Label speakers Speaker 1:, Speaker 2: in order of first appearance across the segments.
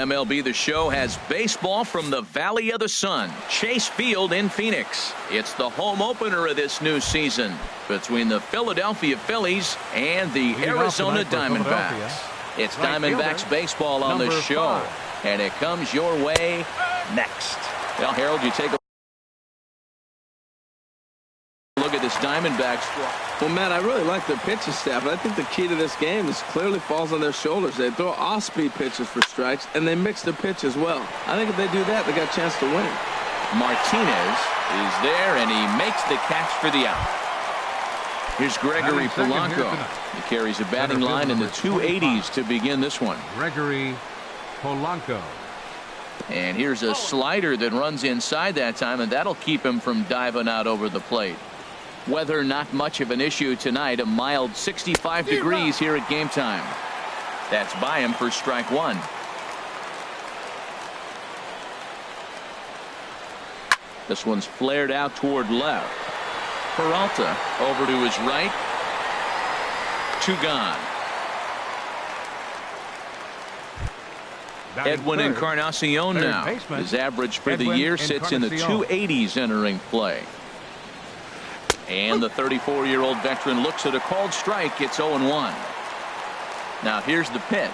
Speaker 1: MLB The Show has baseball from the Valley of the Sun, Chase Field in Phoenix. It's the home opener of this new season between the Philadelphia Phillies and the Arizona Diamondbacks. It's Diamondbacks baseball on the show, and it comes your way next. Well, Harold, you take a look at this Diamondbacks.
Speaker 2: Well, Matt, I really like their pitching staff, but I think the key to this game is clearly falls on their shoulders. They throw off-speed pitches for strikes, and they mix their pitch as well. I think if they do that, they got a chance to win.
Speaker 1: Martinez is there, and he makes the catch for the out. Here's Gregory Polanco. He carries a batting line in the 280s to begin this one.
Speaker 3: Gregory Polanco.
Speaker 1: And here's a slider that runs inside that time, and that'll keep him from diving out over the plate. Weather not much of an issue tonight. A mild 65 degrees here at game time. That's by him for strike one. This one's flared out toward left. Peralta over to his right. Two gone. Edwin Encarnacion now. His average for the year sits in the 280s entering play. And the 34-year-old veteran looks at a called strike. It's 0-1. Now here's the pitch.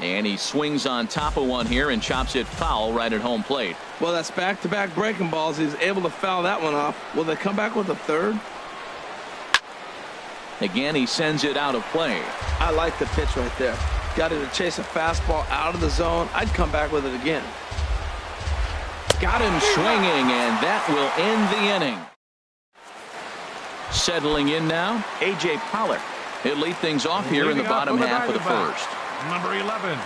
Speaker 1: And he swings on top of one here and chops it foul right at home plate.
Speaker 2: Well, that's back-to-back breaking balls. He's able to foul that one off. Will they come back with a third?
Speaker 1: Again, he sends it out of play.
Speaker 2: I like the pitch right there. Got him to chase a fastball out of the zone. I'd come back with it again.
Speaker 1: Got him swinging, and that will end the inning. Settling in now, A.J. Pollock. He'll lead things off here in the bottom half of the first.
Speaker 3: Number 11,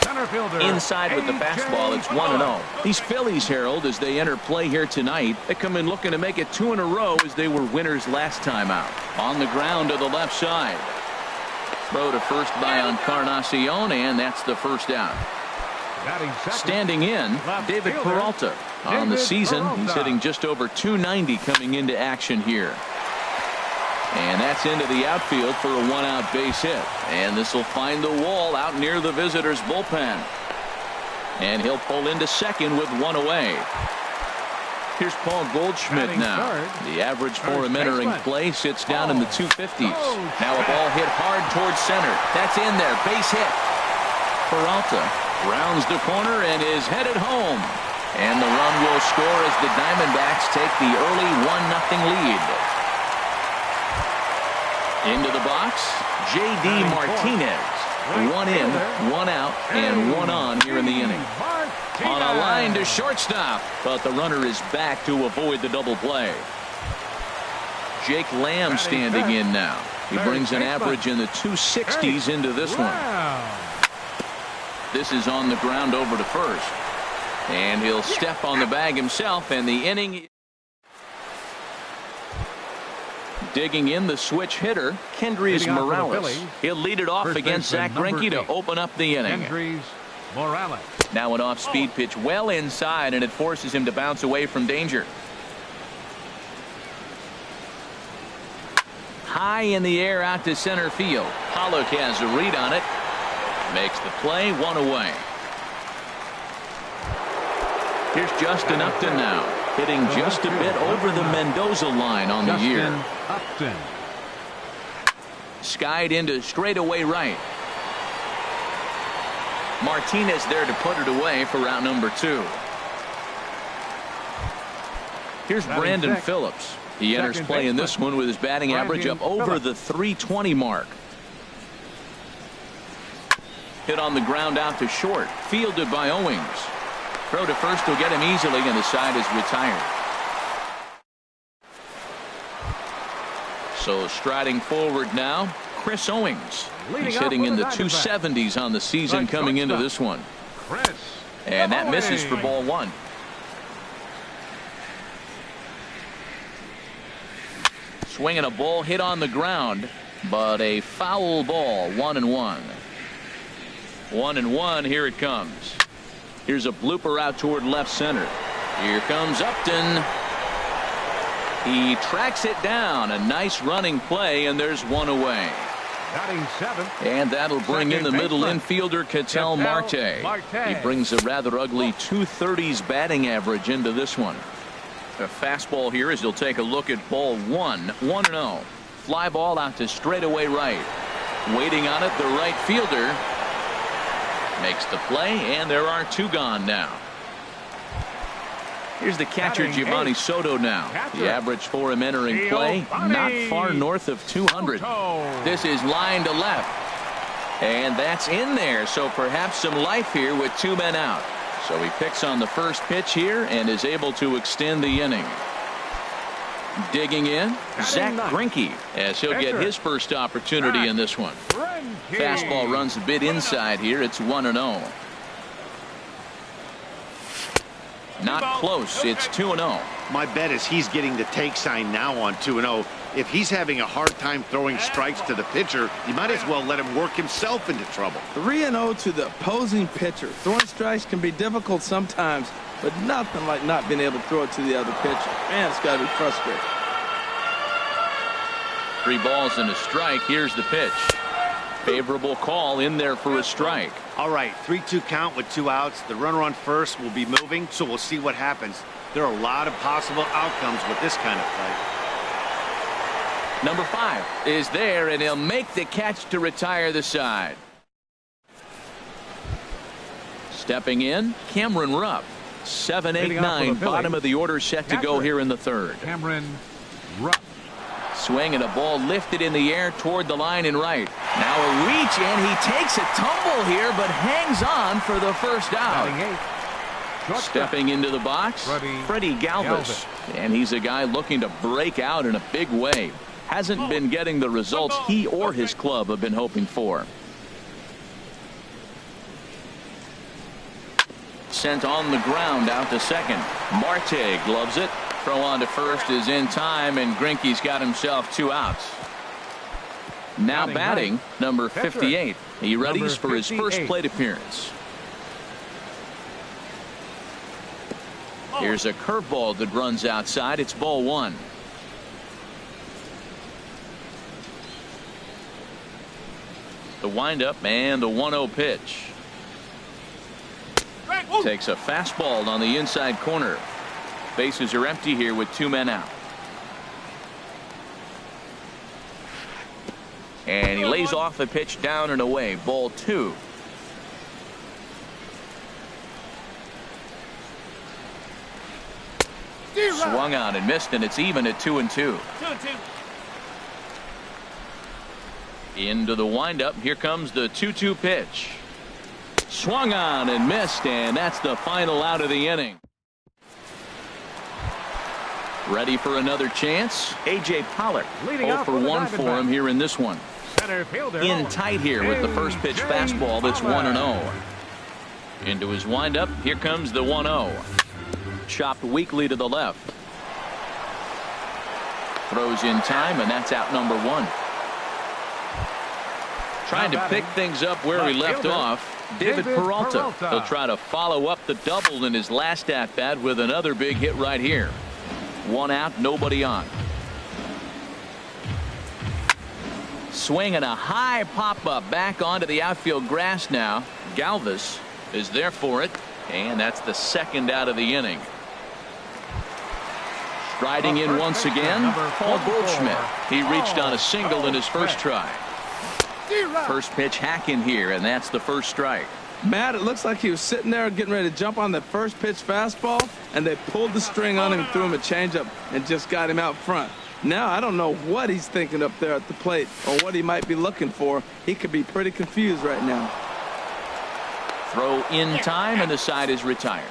Speaker 3: center fielder.
Speaker 1: Inside with the fastball, it's 1-0. These Phillies, Harold, as they enter play here tonight, they come in looking to make it 2 in a row as they were winners last time out. On the ground to the left side. Throw to first by Encarnacion, and that's the first out. Standing in, David Peralta. On the season, he's hitting just over 290 coming into action here. And that's into the outfield for a 1-out base hit. And this will find the wall out near the visitors' bullpen. And he'll pull into second with one away. Here's Paul Goldschmidt now. The average for him entering play sits down in the 250s. Now a ball hit hard towards center. That's in there. Base hit. Peralta rounds the corner and is headed home. And the run will score as the Diamondbacks take the early 1-0 lead. Into the box, J.D. Martinez. 1 in, 1 out, and 1 on here in the inning. On a line to shortstop, but the runner is back to avoid the double play. Jake Lamb standing in now. He brings an average in the 260s into this one. This is on the ground over to first. And he'll step on the bag himself, and the inning. Digging in the switch hitter, Kendrys Morales. He'll lead it off against Zach Greinke to open up the inning. Now an off-speed pitch well inside, and it forces him to bounce away from danger. High in the air out to center field. Pollock has a read on it. Makes the play, 1 away. Here's Justin Upton now. Hitting just a bit over the Mendoza line on the year.
Speaker 3: Upton.
Speaker 1: Skied into straightaway right. Martinez there to put it away for route number 2. Here's Brandon Phillips. He enters play in this one with his batting average up over the 320 mark. Hit on the ground out to short. Fielded by Owings. Throw to first will get him easily, and the side is retired. So striding forward now, Chris Owings. He's hitting in the 270s on the season coming into this one. And that misses for ball 1. Swinging a ball hit on the ground, but a foul ball. 1-1. 1-1. Here it comes. Here's a blooper out toward left center. Here comes Upton. He tracks it down. A nice running play, and there's 1 away.
Speaker 3: Batting seventh.
Speaker 1: And that'll bring in the
Speaker 3: Second
Speaker 1: middle
Speaker 3: baseman,
Speaker 1: infielder, Ketel Marte. He brings a rather ugly 230s batting average into this one. A fastball here as he'll take a look at ball one. 1-0. Fly ball out to straightaway right. Waiting on it, the right fielder makes the play, and there are two gone now. Here's the catcher, Giovanni Soto now. The average for him entering play, not far north of 200. This is line to left. And that's in there, so perhaps some life here with two men out. So he picks on the first pitch here and is able to extend the inning. Digging in, Zach Greinke, as he'll get his first opportunity in this one. Fastball runs a bit inside here. It's 1-0. Not close. It's 2-0.
Speaker 4: My bet is he's getting the take sign now on 2-0. If he's having a hard time throwing strikes to the pitcher, you might as well let him work himself into trouble.
Speaker 2: 3-0 to the opposing pitcher. Throwing strikes can be difficult sometimes, but nothing like not being able to throw it to the other pitcher. Man, it's got to be frustrating.
Speaker 1: 3 balls and a strike. Here's the pitch. Favorable call in there for a strike.
Speaker 4: All right, 3-2 count with 2 outs. The runner on first will be moving, so we'll see what happens. There are a lot of possible outcomes with this kind of play.
Speaker 1: Number 5 is there, and he'll make the catch to retire the side. Stepping in, Cameron Rupp. 7, 8, 9, bottom of the order set to go here in the third.
Speaker 3: Cameron Rupp.
Speaker 1: Swing and a ball lifted in the air toward the line and right. Now a reach, and he takes a tumble here, but hangs on for the first out. Stepping into the box, Freddie Galvis. And he's a guy looking to break out in a big way. Hasn't been getting the results he or his club have been hoping for. Sent on the ground out to second. Marte gloves it. Throw on to first is in time, and Greinke's got himself 2 outs. Now batting, number 58. He readies for his first plate appearance. Here's a curveball that runs outside. It's ball 1. The windup and the 1-0 pitch. Takes a fastball on the inside corner. Bases are empty here with 2 men out. And he lays off the pitch down and away. Ball 2. Swung on and missed, and it's even at 2-2. Into the windup. Here comes the 2-2 pitch. Swung on and missed, and that's the final out of the inning. Ready for another chance. A.J. Pollock. 0 for 1 for him here in this one. In tight here with the first pitch fastball that's 1-0. Into his windup. Here comes the 1-0. Chopped weakly to the left. Throws in time, and that's out number 1. Trying to pick things up where he left off. David Peralta. He'll try to follow up the double in his last at bat with another big hit right here. 1 out, nobody on. Swing and a high pop-up back onto the outfield grass now. Galvis is there for it, and that's the second out of the inning. Striding in once again, Paul Goldschmidt. He reached on a single in his first try. First pitch hack in here, and that's the first strike.
Speaker 2: Matt, it looks like he was sitting there getting ready to jump on the first pitch fastball, and they pulled the string on him and threw him a changeup and just got him out front. Now I don't know what he's thinking up there at the plate or what he might be looking for. He could be pretty confused right now.
Speaker 1: Throw in time, and the side is retired.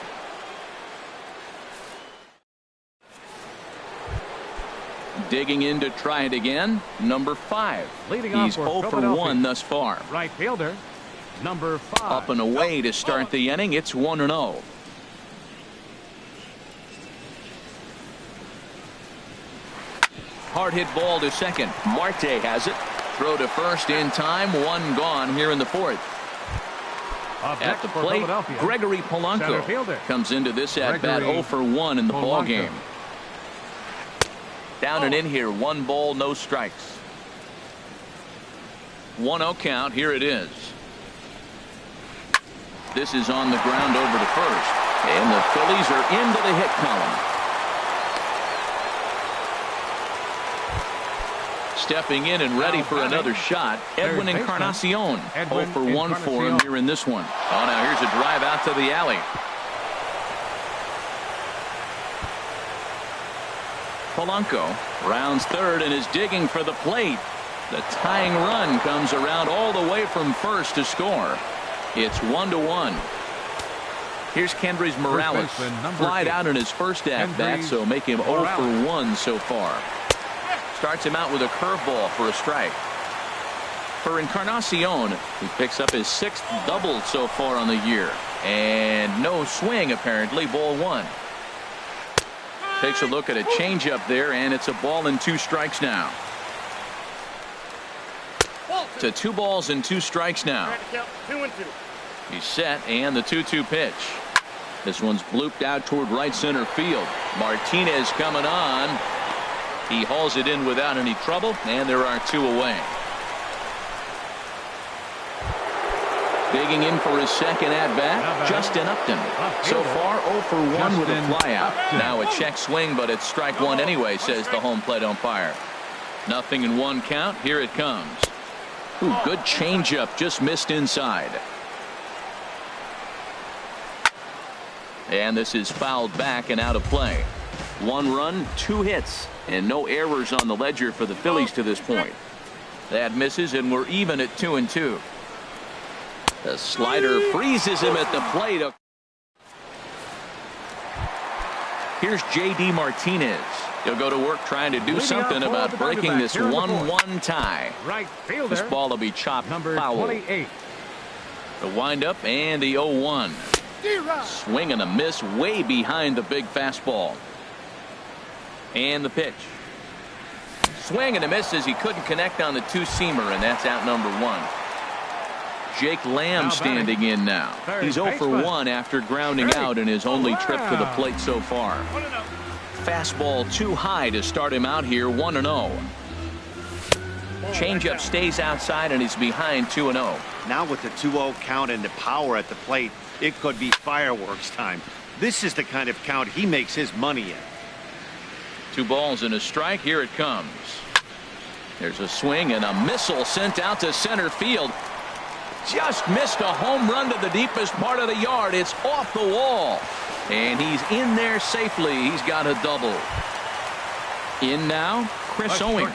Speaker 1: Digging in to try it again, number 5. He's 0 for 1 thus far.
Speaker 3: Right fielder, number 5.
Speaker 1: Up and away to start the inning. It's 1-0. Hard hit ball to second. Marte has it. Throw to first in time. 1 gone here in the 4th. At the plate, Gregory Polanco comes into this at bat 0 for 1 in the ball game. Down and in here, 1 ball, no strikes. 1-0 count. Here it is. This is on the ground over to first. And the Phillies are into the hit column. Stepping in and ready for another shot, Edwin Encarnacion. 0 for 1 for him here in this one. Oh, now here's a drive out to the alley. Polanco rounds third and is digging for the plate. The tying run comes around all the way from first to score. It's 1-1. Here's Kendrys Morales. Flied out in his first at-bat, so make him 0 for 1 so far. Starts him out with a curveball for a strike. For Encarnacion, he picks up his 6th double so far on the year. And no swing, apparently. Ball 1. Takes a look at a changeup there, and it's a ball and 2 strikes now. To 2 balls and 2 strikes now. He's set, and the 2-2 pitch. This one's blooped out toward right center field. Martinez coming on. He hauls it in without any trouble, and there are 2 away. Digging in for his second at-bat, Justin Upton. So far, 0 for 1 with a flyout. Now a check swing, but it's strike 1 anyway, says the home plate umpire. 0-1 count. Here it comes. Ooh, good changeup, just missed inside. And this is fouled back and out of play. 1 run, 2 hits, and no errors on the ledger for the Phillies to this point. That misses, and we're even at 2-2. The slider freezes him at the plate. Here's J.D. Martinez. He'll go to work trying to do something about breaking this 1-1 tie. This ball will be chopped foul. The windup and the 0-1. Swing and a miss way behind the big fastball. And the pitch. Swing and a miss as he couldn't connect on the 2-seamer, and that's out number 1. Jake Lamb standing in now. He's 0 for 1 after grounding out in his only trip to the plate so far. Fastball too high to start him out here. 1-0. Changeup stays outside, and he's behind 2-0.
Speaker 4: Now with the 2-0 count and the power at the plate, it could be fireworks time. This is the kind of count he makes his money in.
Speaker 1: 2 balls and a strike. Here it comes. There's a swing and a missile sent out to center field. Just missed a home run to the deepest part of the yard. It's off the wall. And he's in there safely. He's got a double. In now, Chris Owings.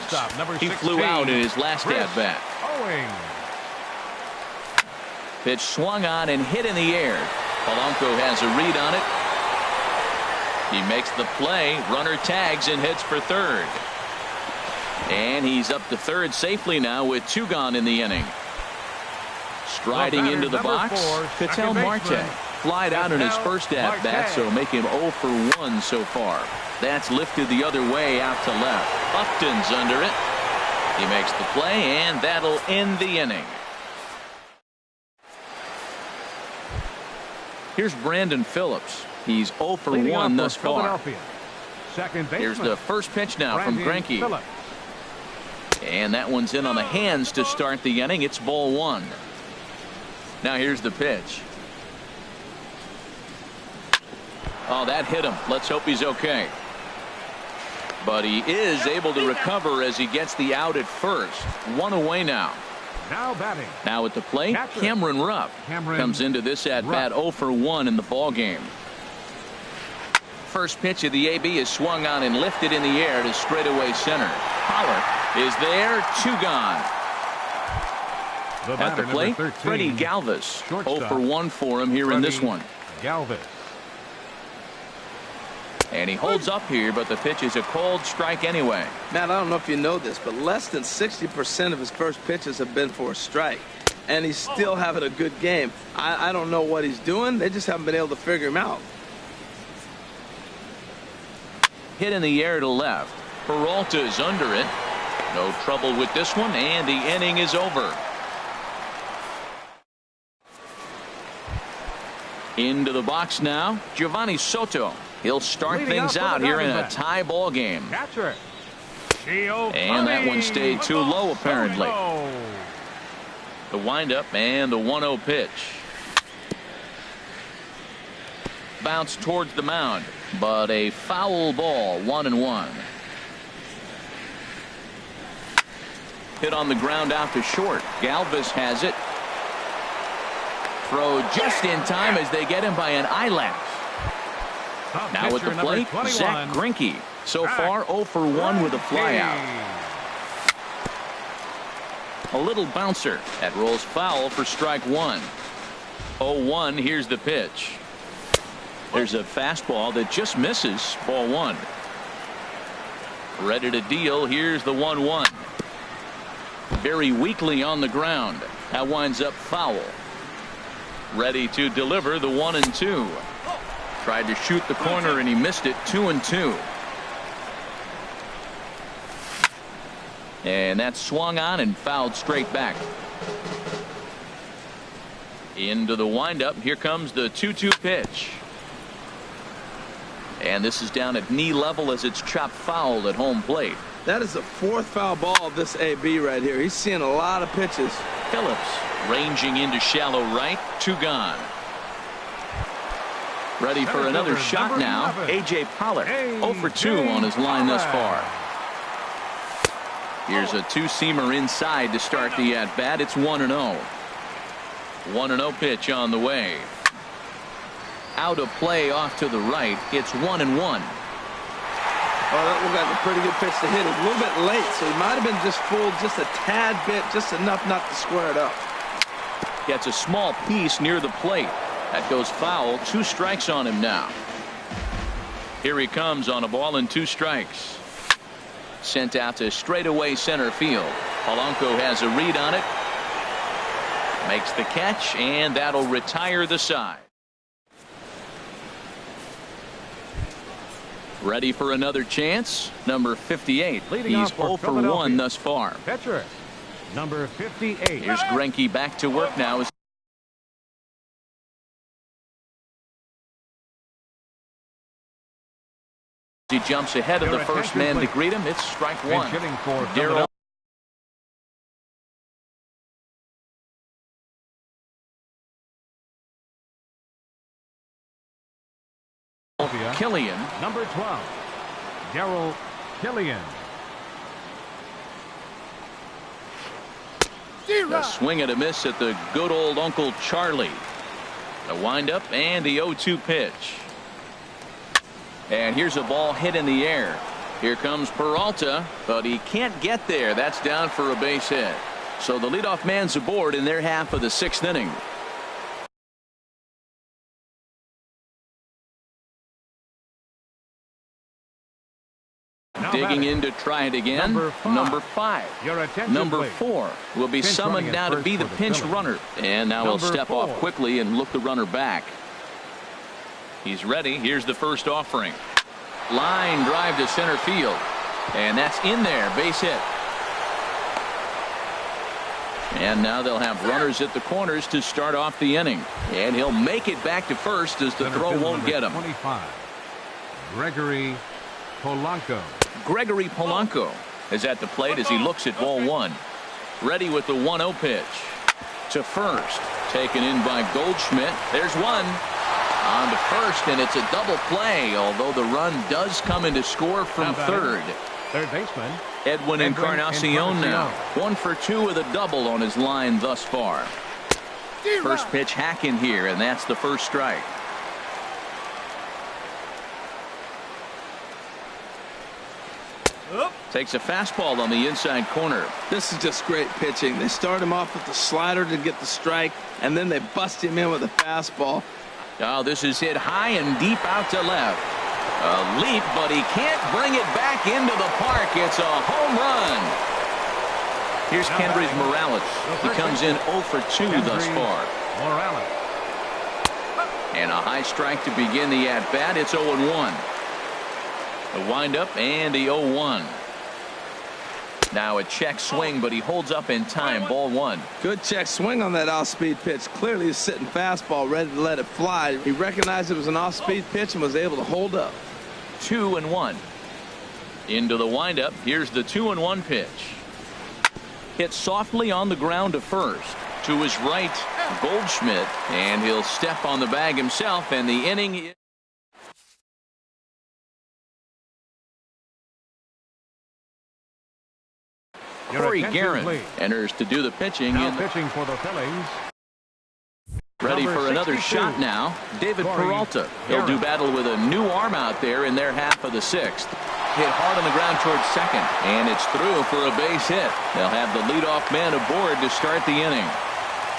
Speaker 1: He flew out in his last at-bat. Pitch swung on and hit in the air. Polanco has a read on it. He makes the play. Runner tags and hits for third. And he's up to third safely now with 2 gone in the inning. Striding into the box, Ketel Marte. Flied out in his first at-bat, so make him 0 for 1 so far. That's lifted the other way out to left. Upton's under it. He makes the play, and that'll end the inning. Here's Brandon Phillips. He's 0 for 1 thus far. Here's the first pitch now from Greinke. And that one's in on the hands to start the inning. It's ball 1. Now here's the pitch. Oh, that hit him. Let's hope he's okay. But he is able to recover as he gets the out at first. 1 away now.
Speaker 3: Now batting.
Speaker 1: Now at the plate, Cameron Rupp comes into this at-bat 0 for 1 in the ball game. First pitch of the AB is swung on and lifted in the air to straightaway center. Pollard is there. 2 gone. At the plate, Freddie Galvis. 0 for 1 for him here in this one.
Speaker 3: Galvis.
Speaker 1: And he holds up here, but the pitch is a cold strike anyway.
Speaker 2: Matt, I don't know if you know this, but less than 60% of his first pitches have been for a strike. And he's still having a good game. I don't know what he's doing. They just haven't been able to figure him out.
Speaker 1: Hit in the air to left. Peralta is under it. No trouble with this one, and the inning is over. Into the box now, Giovanni Soto. He'll start things out here in a tie ball game.
Speaker 3: Catcher.
Speaker 1: And that one stayed too low, apparently. The windup and the 1-0 pitch. Bounce towards the mound, but a foul ball, 1-1. Hit on the ground out to short. Galvis has it. Throw just in time as they get him by an eyelash. Now at the plate, Zach Greinke. So far 0 for 1 with a flyout. A little bouncer. That rolls foul for strike one. 0-1. Here's the pitch. There's a fastball that just misses. Ball one. Ready to deal. Here's the 1-1. Very weakly on the ground. That winds up foul. Ready to deliver the 1-2. Tried to shoot the corner and he missed it. 2-2. And that swung on and fouled straight back. Into the windup. Here comes the 2-2 pitch. And this is down at knee level as it's chopped foul at home plate.
Speaker 2: That is the fourth foul ball of this AB right here. He's seeing a lot of pitches.
Speaker 1: Phillips ranging into shallow right. 2 gone. Ready for another shot now. A.J. Pollock 0 for 2 on his line thus far. Here's a two-seamer inside to start the at-bat. It's 1-0. 1-0 pitch on the way. Out of play off to the right. It's 1-1.
Speaker 2: Oh, that looked like a pretty good pitch to hit. It was a little bit late, so he might have been just fooled just a tad bit, just enough not to square it up.
Speaker 1: Gets a small piece near the plate. That goes foul. 2 strikes on him now. Here he comes on a ball and 2 strikes. Sent out to straightaway center field. Polanco has a read on it. Makes the catch, and that'll retire the side. Ready for another chance. Number 58. He's 0 for 1 thus far.
Speaker 3: Pitcher, number 58.
Speaker 1: Here's Greinke back to work now. He jumps ahead of the first man to greet him. It's strike one. Darryl Killian.
Speaker 3: Number 12, Darryl Killian.
Speaker 1: A swing and a miss at the good old Uncle Charlie. The windup and the 0-2 pitch. And here's a ball hit in the air. Here comes Peralta, but he can't get there. That's down for a base hit. So the leadoff man's aboard in their half of the 6th inning. Digging in to try it again. Number 5. Number 4 will be summoned now to be the pinch runner. And now he'll step off quickly and look the runner back. He's ready. Here's the first offering. Line drive to center field. And that's in there. Base hit. And now they'll have runners at the corners to start off the inning. And he'll make it back to first as the throw won't get him.
Speaker 3: 25. Gregory Polanco.
Speaker 1: Gregory Polanco is at the plate as he looks at ball one. Ready with the 1-0 pitch. To first. Taken in by Goldschmidt. There's one. On to first, and it's a double play, although the run does come in to score from third.
Speaker 3: Third baseman
Speaker 1: Edwin Encarnacion now. 1 for 2 with a double on his line thus far. First pitch hack in here, and that's the first strike. Takes a fastball on the inside corner.
Speaker 2: This is just great pitching. They start him off with the slider to get the strike, and then they bust him in with a fastball.
Speaker 1: Oh, this is hit high and deep out to left. A leap, but he can't bring it back into the park. It's a home run. Here's Kendrys Morales. He comes in 0 for 2 thus far.
Speaker 3: Morales.
Speaker 1: And a high strike to begin the at-bat. It's 0-1. The windup and the 0-1. Now a check swing, but he holds up in time. Ball one.
Speaker 2: Good check swing on that off-speed pitch. Clearly he's sitting fastball ready to let it fly. He recognized it was an off-speed pitch and was able to hold up.
Speaker 1: 2-1. Into the windup. Here's the 2-1 pitch. Hit softly on the ground to first. to his right, Goldschmidt, and he'll step on the bag himself, and the inning. Corey Guerin enters to do the pitching.
Speaker 3: Now pitching for the Phillies.
Speaker 1: Ready
Speaker 3: Number
Speaker 1: for another
Speaker 3: 62.
Speaker 1: shot now. David Peralta. He'll do battle with a new arm out there in their half of the sixth. Hit hard on the ground towards second, and it's through for a base hit. They'll have the leadoff man aboard to start the inning.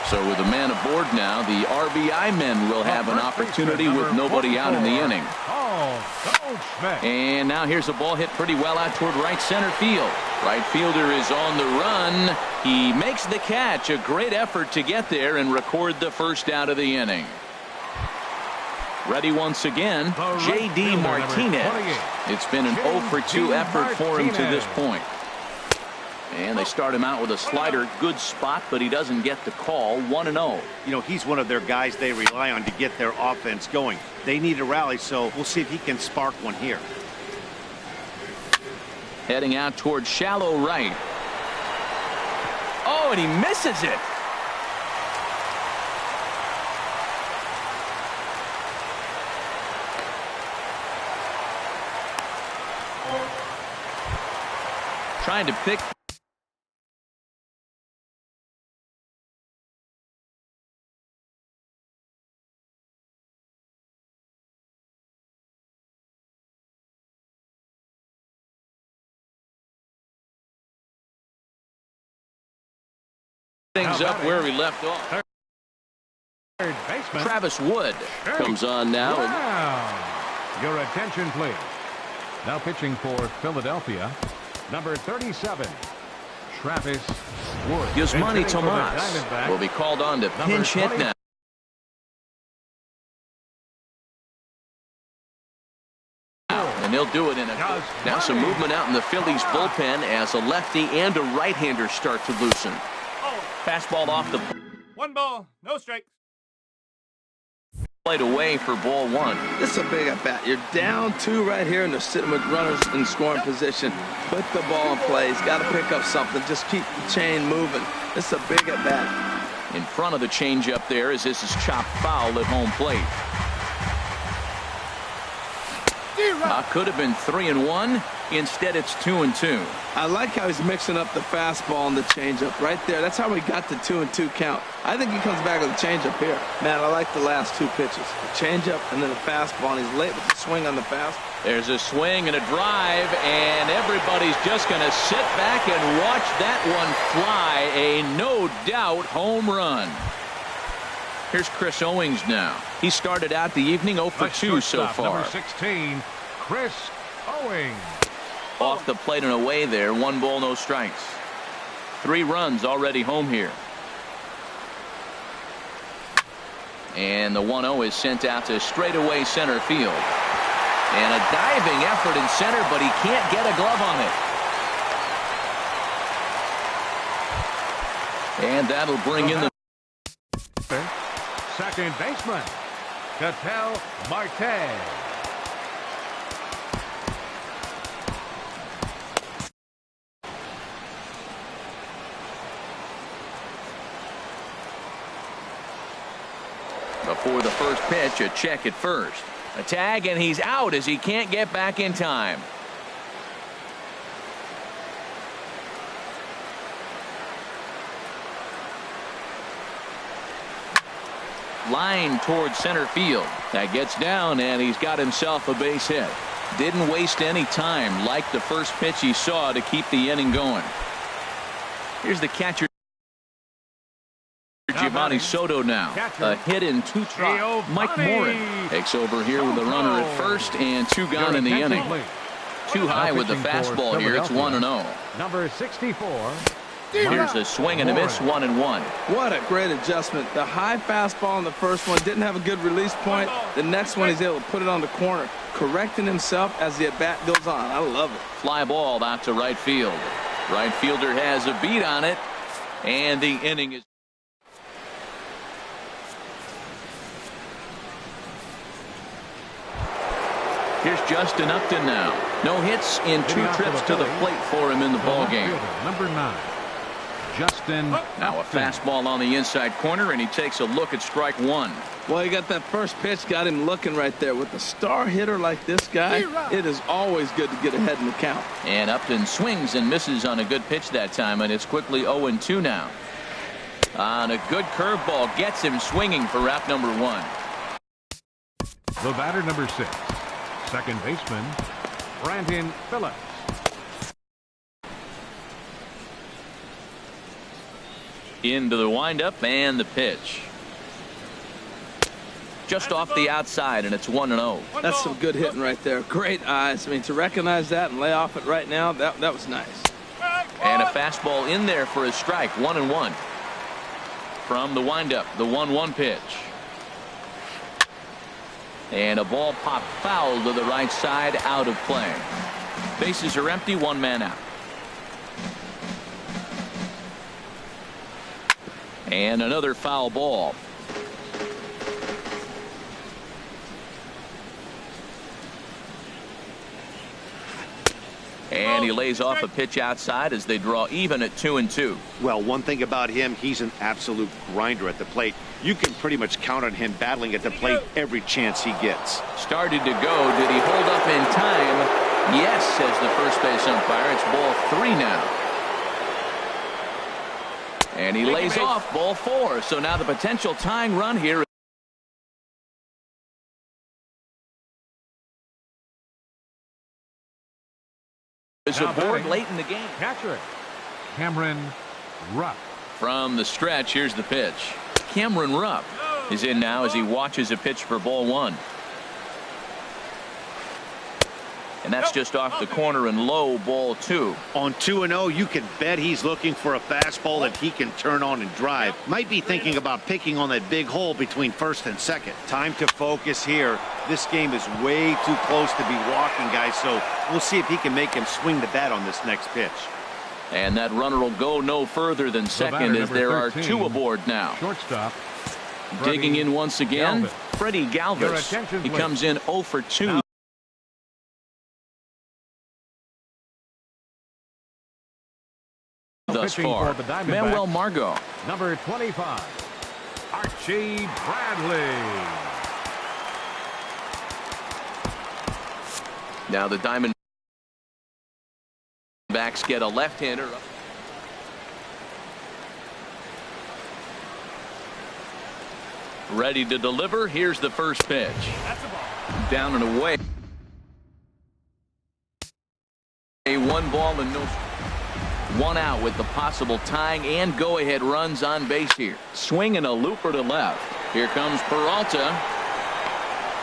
Speaker 1: So with a man aboard now, the RBI men will have an opportunity with nobody out in the inning. And now here's a ball hit pretty well out toward right center field. Right fielder is on the run. He makes the catch. A great effort to get there and record the first out of the inning. Ready once again, J.D. Martinez. It's been an 0 for 2 effort for him to this point. And they start him out with a slider. Good spot, but he doesn't get the call. 1-0.
Speaker 4: You know, he's one of their guys they rely on to get their offense going. They need a rally, so we'll see if he can spark one here.
Speaker 1: Heading out towards shallow right. Oh, and he misses it. Trying to pick. Things up where we left off.
Speaker 3: Third baseman.
Speaker 1: Travis Wood comes on now.
Speaker 3: Wow. Your attention, please. Now pitching for Philadelphia, number 37, Travis Wood.
Speaker 1: Yasmani Tomas will be called on to pinch hit now. And they'll do it in a now some movement out in the Phillies bullpen as a lefty and a right-hander start to loosen. Fastball off the
Speaker 5: 1 ball, no strikes.
Speaker 1: Played away for ball 1.
Speaker 2: This is a big at bat. You're down 2 right here, and they're sitting with runners in scoring position. Put the ball in play. He's got to pick up something. Just keep the chain moving. This is a big at bat.
Speaker 1: In front of the changeup there as this is chopped foul at home plate. Could have been 3-1. Instead, it's 2-2.
Speaker 2: I like how he's mixing up the fastball and the changeup right there. That's how we got the 2-2 count. I think he comes back with a changeup here. Man, I like the last 2 pitches. The changeup and then the fastball, and he's late with the swing on the fastball.
Speaker 1: There's a swing and a drive, and everybody's just going to sit back and watch that one fly. A no-doubt home run. Here's Chris Owings now. He started out the evening 0 for 2 so far.
Speaker 3: Number 16, Chris Owings.
Speaker 1: Off the plate and away there. 1 ball, no strikes. 3 runs already home here. And the 1-0 is sent out to straightaway center field. And a diving effort in center, but he can't get a glove on it. And that'll bring in the
Speaker 3: second baseman, Ketel Marte.
Speaker 1: Before the first pitch, a check at first. A tag, and he's out as he can't get back in time. Line towards center field. That gets down, and he's got himself a base hit. Didn't waste any time like the first pitch he saw to keep the inning going. Here's the catcher, Giovanni Soto now. A hit in 2 tries. Mike Morin takes over here with the runner at first and 2 gone in the inning. Too high with the fastball here. It's 1-0.
Speaker 3: Number 64.
Speaker 1: Here's a swing and a miss. 1-1.
Speaker 2: What a great adjustment. The high fastball in the first one didn't have a good release point. The next one he's able to put it on the corner, correcting himself as the at bat goes on. I love it.
Speaker 1: Fly ball out to right field. Right fielder has a beat on it, and the inning is. Here's Justin Upton now. No hits in 2 trips to the plate for him in the ball game.
Speaker 3: Number 9. Justin.
Speaker 1: Now a fastball on the inside corner, and he takes a look at strike one.
Speaker 2: Well, he got that first pitch, got him looking right there. With a star hitter like this guy, it is always good to get ahead in the count.
Speaker 1: And Upton swings and misses on a good pitch that time, and it's quickly 0-2 now. On a good curveball, gets him swinging for out number one.
Speaker 3: The batter, number 6, second baseman, Brandon Phillips.
Speaker 1: Into the windup and the pitch. Just off the outside, and it's 1-0.
Speaker 2: That's some good hitting right there. Great eyes. I mean, to recognize that and lay off it right now, that was nice.
Speaker 1: And a fastball in there for a strike, 1-1. From the windup, the 1-1 pitch. And a ball popped foul to the right side, out of play. Bases are empty, one man out. And another foul ball. And he lays off a pitch outside as they draw even at 2-2.
Speaker 4: Well, one thing about him, he's an absolute grinder at the plate. You can pretty much count on him battling at the plate every chance he gets.
Speaker 1: Started to go. Did he hold up in time? Yes, says the first base umpire. It's ball 3 now. And he lays off ball 4. So now the potential tying run here is aboard late in the game.
Speaker 3: Catcher, Cameron Rupp.
Speaker 1: From the stretch, here's the pitch. Cameron Rupp is in now as he watches a pitch for ball 1. And that's just off the corner and low, ball 2.
Speaker 4: On 2-0, you can bet he's looking for a fastball that he can turn on and drive. Might be thinking about picking on that big hole between first and second. Time to focus here. This game is way too close to be walking, guys, so we'll see if he can make him swing the bat on this next pitch.
Speaker 1: And that runner will go no further than second as there are 2 aboard now.
Speaker 3: Shortstop.
Speaker 1: Digging in once again,
Speaker 3: Galvis.
Speaker 1: Freddie Galvis. He comes in 0 for 2. Thus far. Manuel Margot.
Speaker 3: Number 25, Archie Bradley.
Speaker 1: Now the Diamondbacks get a left-hander. Ready to deliver. Here's the first pitch. Down and away. A 1 ball and no. 1 out with the possible tying and go-ahead runs on base here. Swinging a looper to left. Here comes Peralta.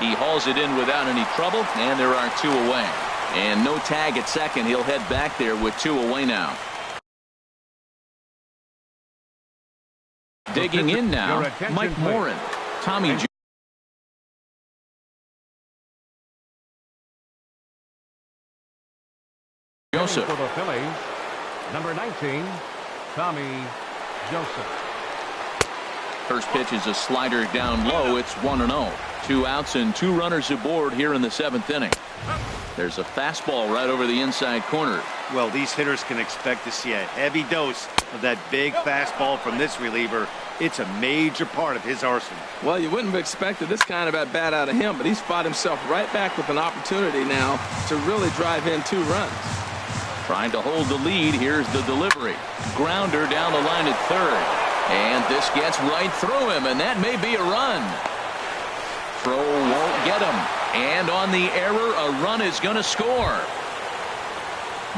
Speaker 1: He hauls it in without any trouble, and there are 2 away. And no tag at second. He'll head back there with 2 away now. Digging in now, Mike Morin. Tommy Joseph.
Speaker 3: For the Phillies, number 19, Tommy Joseph.
Speaker 1: First pitch is a slider down low. It's 1-0. 2 outs and 2 runners aboard here in the 7th inning. There's a fastball right over the inside corner.
Speaker 4: Well, these hitters can expect to see a heavy dose of that big fastball from this reliever. It's a major part of his arsenal.
Speaker 2: Well, you wouldn't have expected this kind of at bat out of him, but he's fought himself right back with an opportunity now to really drive in 2 runs.
Speaker 1: Trying to hold the lead. Here's the delivery. Grounder down the line at third. And this gets right through him, and that may be a run. Throw won't get him. And on the error, a run is going to score.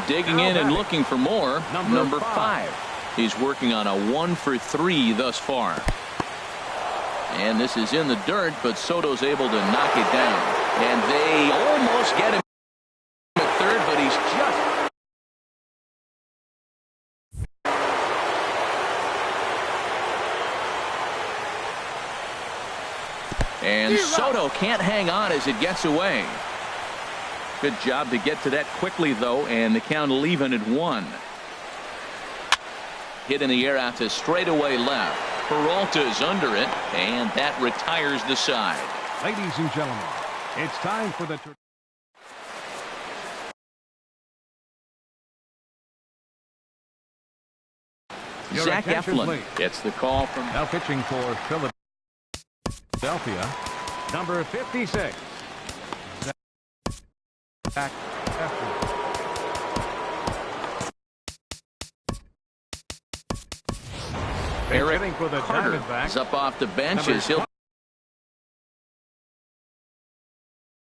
Speaker 1: Digging in and looking for more. Number 5. He's working on a 1 for 3 thus far. And this is in the dirt, but Soto's able to knock it down. And they almost get him at third, but he's just... And Soto can't hang on as it gets away. Good job to get to that quickly, though, and the count will even at 1. Hit in the air out to straightaway left. Peralta's under it, and that retires the side.
Speaker 3: Ladies and gentlemen, it's time for the... Your
Speaker 1: Zach
Speaker 3: attention,
Speaker 1: Eflin
Speaker 3: please.
Speaker 1: gets the call from
Speaker 3: Now pitching for Philadelphia, number 56. Zach Eflin.
Speaker 1: Eric
Speaker 3: Hitting for the
Speaker 1: Carter.
Speaker 3: Diamondbacks.
Speaker 1: He's up off the bench
Speaker 3: Number
Speaker 1: as he'll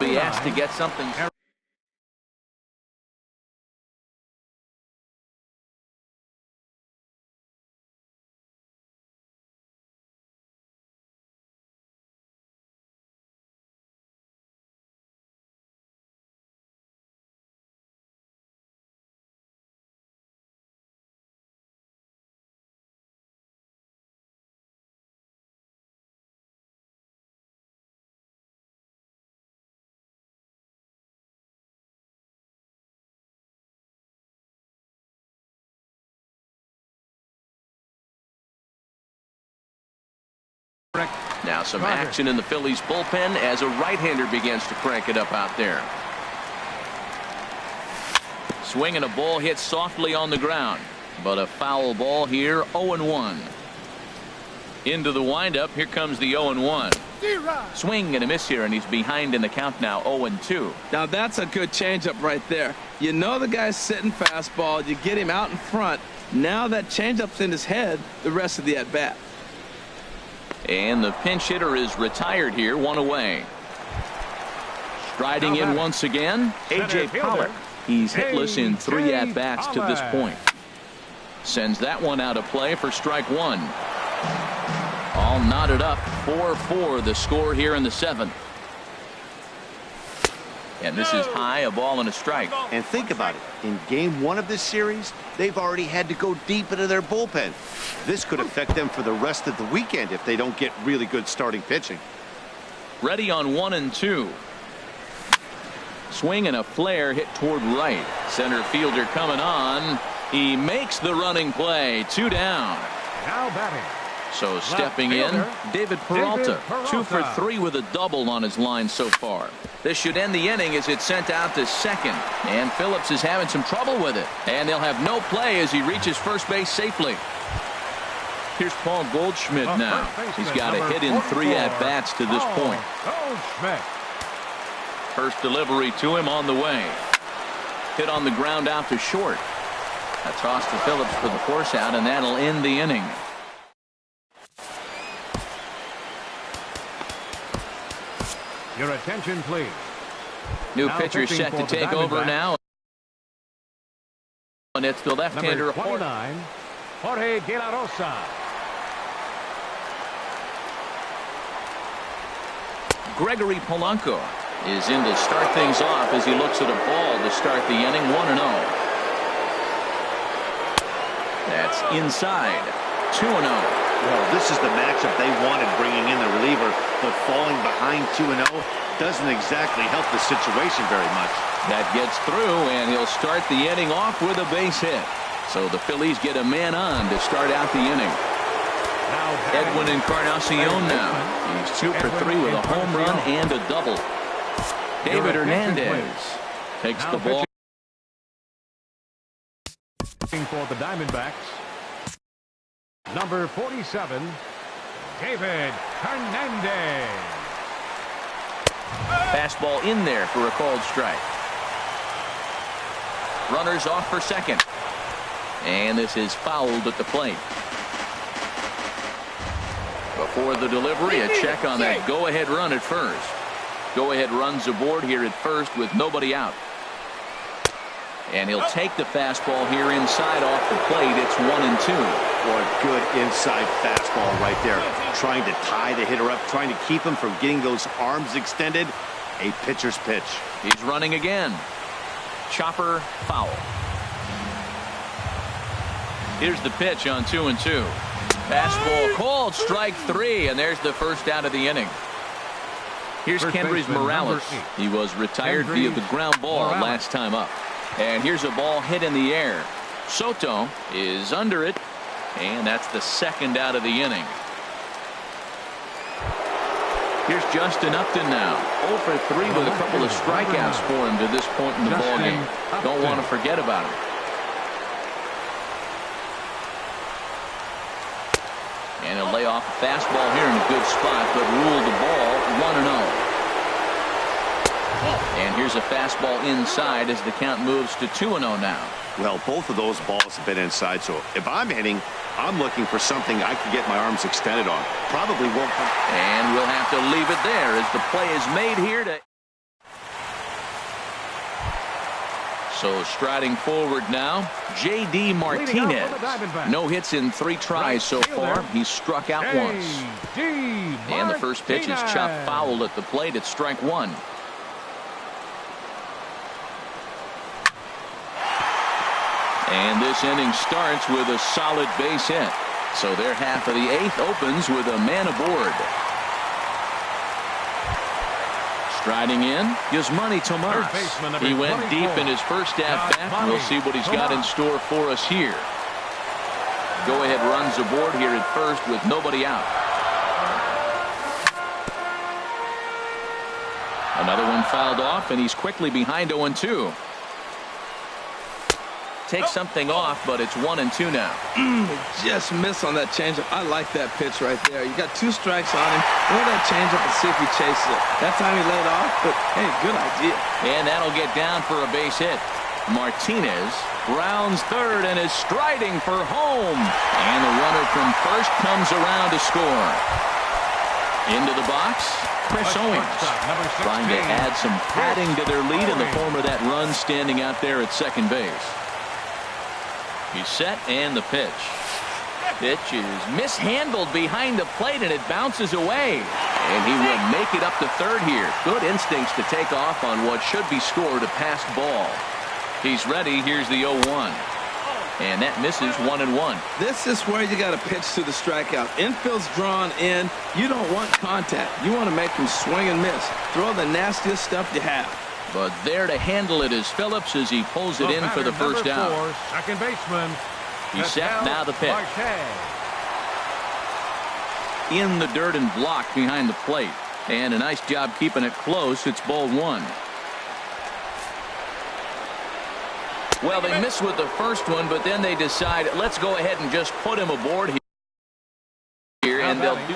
Speaker 1: be asked to get something. Now some action in the Phillies bullpen as a right-hander begins to crank it up out there. Swing and a ball hit softly on the ground, but a foul ball here. 0-1. Into the windup. Here comes the 0-1. Swing and a miss here, and he's behind in the count now. 0-2.
Speaker 2: Now that's a good changeup right there. You know the guy's sitting fastball. You get him out in front. Now that changeup's in his head the rest of the at-bat.
Speaker 1: And the pinch hitter is retired here, one away. Striding in once again, A.J. Pollock. He's hitless in 3 at-bats to this point. Sends that one out of play for strike 1. All knotted up, 4-4 the score here in the 7th. And this is high, a ball and a strike.
Speaker 4: And think about it. In game 1 of this series, they've already had to go deep into their bullpen. This could affect them for the rest of the weekend if they don't get really good starting pitching.
Speaker 1: Ready on 1-2. Swing and a flare hit toward right. Center fielder coming on. He makes the running play. 2 down.
Speaker 3: Now batting.
Speaker 1: So stepping in, David Peralta. 2 for 3 with a double on his line so far. This should end the inning as it's sent out to second. And Phillips is having some trouble with it. And they'll have no play as he reaches first base safely. Here's Paul Goldschmidt now. He's got a hit in 3 at-bats to this point.
Speaker 3: Goldschmidt.
Speaker 1: First delivery to him on the way. Hit on the ground out to short. A toss to Phillips for the force out, and that'll end the inning.
Speaker 3: Your attention, please.
Speaker 1: New
Speaker 3: Now
Speaker 1: pitcher
Speaker 3: pitching
Speaker 1: set
Speaker 3: for
Speaker 1: to
Speaker 3: the
Speaker 1: take over
Speaker 3: Diamondbacks.
Speaker 1: now. And it's the left-hander.
Speaker 3: Number 29, Jorge De La Rosa.
Speaker 1: Gregory Polanco is in to start things off as he looks at a ball to start the inning. 1-0. That's inside. 2-0.
Speaker 4: Well, this is the matchup they wanted, bringing in the reliever, but falling behind 2-0 doesn't exactly help the situation very much.
Speaker 1: That gets through, and he'll start the inning off with a base hit. So the Phillies get a man on to start out the inning. Edwin Encarnacion now. He's 2 for 3 with a home run and a double. David Hernandez takes the ball.
Speaker 3: For the Diamondbacks, number 47, David Hernandez.
Speaker 1: Fastball in there for a called strike. Runners off for second. And this is fouled at the plate. Before the delivery, a check on that go-ahead run at first. Go-ahead runs aboard here at first with nobody out. And he'll take the fastball here inside off the plate. It's 1-2.
Speaker 4: What a good inside fastball right there. Trying to tie the hitter up, trying to keep him from getting those arms extended. A pitcher's pitch.
Speaker 1: He's running again. Chopper foul. Here's the pitch on 2-2. Fastball called, strike 3, and there's the first out of the inning. Here's Kendrys Morales. He was retired via the ground ball last time up. And here's a ball hit in the air. Soto is under it, and that's the second out of the inning. Here's Justin Upton now. 0 for 3 with a couple of strikeouts for him to this point in the ballgame. Don't want to forget about him. And he'll lay off a fastball here in a good spot, but ruled the ball 1-0. And here's a fastball inside as the count moves to 2-0 now.
Speaker 4: Well, both of those balls have been inside, so if I'm hitting, I'm looking for something I can get my arms extended on. Probably won't come.
Speaker 1: And we'll have to leave it there as the play is made here to... So striding forward now, J.D. Martinez. No hits in 3 tries so far. He's struck out once. And the first pitch is chopped foul at the plate at strike 1. And this inning starts with a solid base hit. So their half of the 8th opens with a man aboard. Striding in, Yasmani Tomas. He went deep in his first at-bat. We'll see what he's got in store for us here. Go-ahead runs aboard here at first with nobody out. Another one fouled off, and he's quickly behind 0-2. Take something off, but it's 1-2 now.
Speaker 2: Just miss on that changeup. I like that pitch right there. You got 2 strikes on him. Throw that changeup and see if he chases it. That time he let it off, but hey, good idea.
Speaker 1: And that'll get down for a base hit. Martinez rounds third and is striding for home. And the runner from first comes around to score. Into the box, Chris Owings trying to add some padding to their lead in the form of that run standing out there at second base. He's set, and the pitch. Pitch is mishandled behind the plate, and it bounces away. And he will make it up to third here. Good instincts to take off on what should be scored a passed ball. He's ready. Here's the 0-1. And that misses 1-1.
Speaker 2: This is where you got to pitch to the strikeout. Infield's drawn in. You don't want contact. You want to make him swing and miss. Throw the nastiest stuff you have.
Speaker 1: But there to handle it is Phillips as he pulls it in for the first out.
Speaker 3: Second baseman.
Speaker 1: He's set, now the pitch. In the dirt and blocked behind the plate. And a nice job keeping it close. It's ball 1. Well, they miss with the first one, but then they decide, let's go ahead and just put him aboard here. And they'll do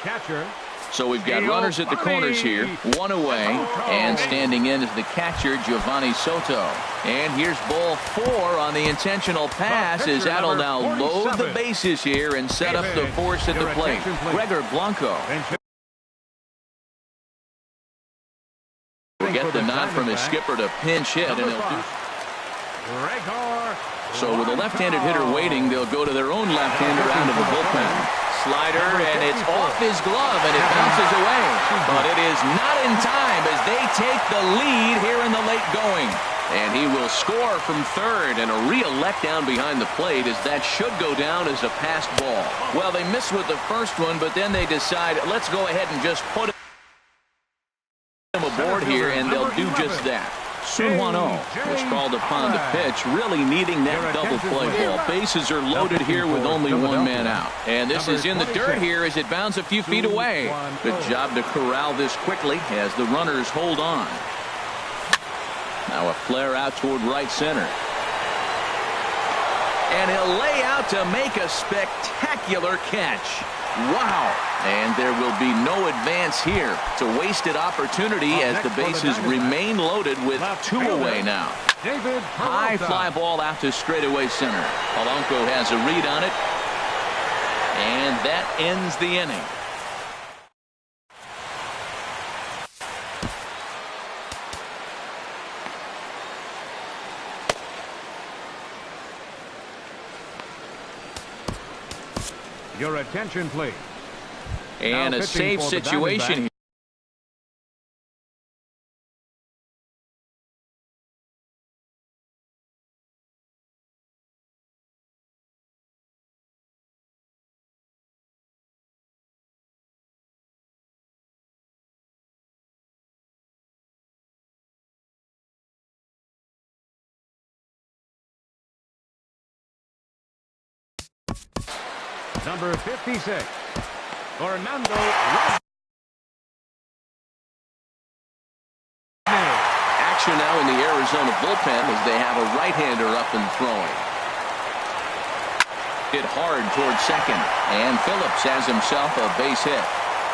Speaker 3: catcher.
Speaker 1: So we've got runners at the corners here, 1 away, and standing in is the catcher, Giovanni Soto. And here's ball 4 on the intentional pass as that'll now load the bases here and set up the force at the plate. Gregor Blanco. We'll get the nod from his skipper to pinch hit, and he'll do. So with a left-handed hitter waiting, they'll go to their own left-hander out of the bullpen. Slider, and it's off his glove, and it bounces away. But it is not in time as they take the lead here in the late going. And he will score from third, and a real letdown behind the plate as that should go down as a passed ball. Well, they miss with the first one, but then they decide, let's go ahead and just put him aboard here, and they'll do just that. Inhwan was called upon to pitch, really needing that double play ball. Bases are loaded here with only 1 man out. And this is in the dirt here as it bounds a few feet away. Good job to corral this quickly as the runners hold on. Now a flare out toward right center. And he'll lay out to make a spectacular catch. Wow. And there will be no advance here. It's a wasted opportunity as the bases remain loaded with 2 away now. High fly ball out to straightaway center. Polanco has a read on it. And that ends the inning.
Speaker 3: Your attention, please.
Speaker 1: And a safe situation here.
Speaker 3: Number 56, Fernando.
Speaker 1: Action now in the Arizona bullpen as they have a right-hander up and throwing. Hit hard towards second, and Phillips has himself a base hit.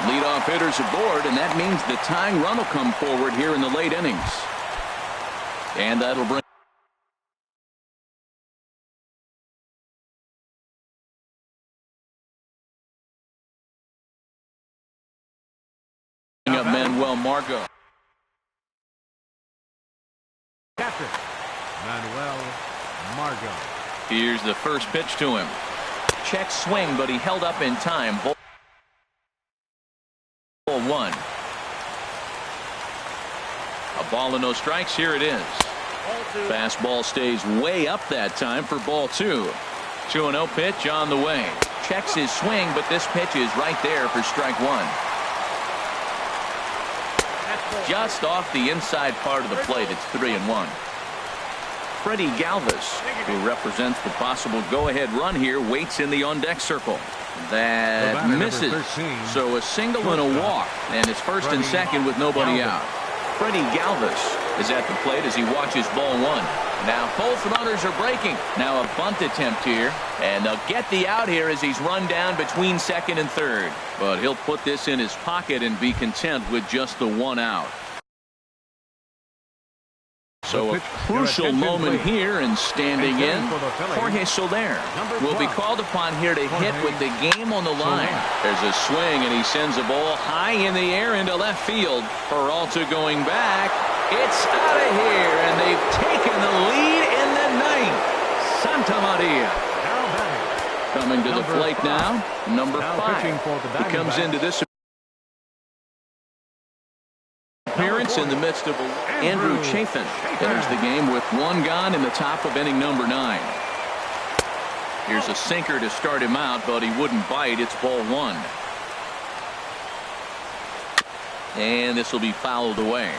Speaker 1: Leadoff hitters aboard, and that means the tying run will come forward here in the late innings. And that'll bring up Manuel Margot.
Speaker 3: Captain Manuel Margot.
Speaker 1: Here's the first pitch to him. Check swing, but he held up in time. Ball one. A ball and no strikes. Here it is. Fastball stays way up that time for ball two. 2-0 pitch on the way. Checks his swing, but this pitch is right there for strike one. Just off the inside part of the plate. It's 3-1. Freddie Galvis, who represents the possible go-ahead run here, waits in the on-deck circle. That misses. So a single and a walk, and it's first and second with nobody out. Freddie Galvis is at the plate as he watches ball one. Now both runners are breaking. Now a bunt attempt here, and they'll get the out here as he's run down between second and third. But he'll put this in his pocket and be content with just the one out. So a crucial moment here, and standing in, Jorge Soler will be called upon here to hit with the game on the line. There's a swing, and he sends a ball high in the air into left field. Peralta going back. It's out of here, and they've taken the lead in the ninth. Santa Maria. Coming to the plate now, number 5. He comes into this appearance in the midst of Andrew Chafin. Enters the game with one gone in the top of inning number 9. Here's a sinker to start him out, but he wouldn't bite. It's ball one. And this will be fouled away.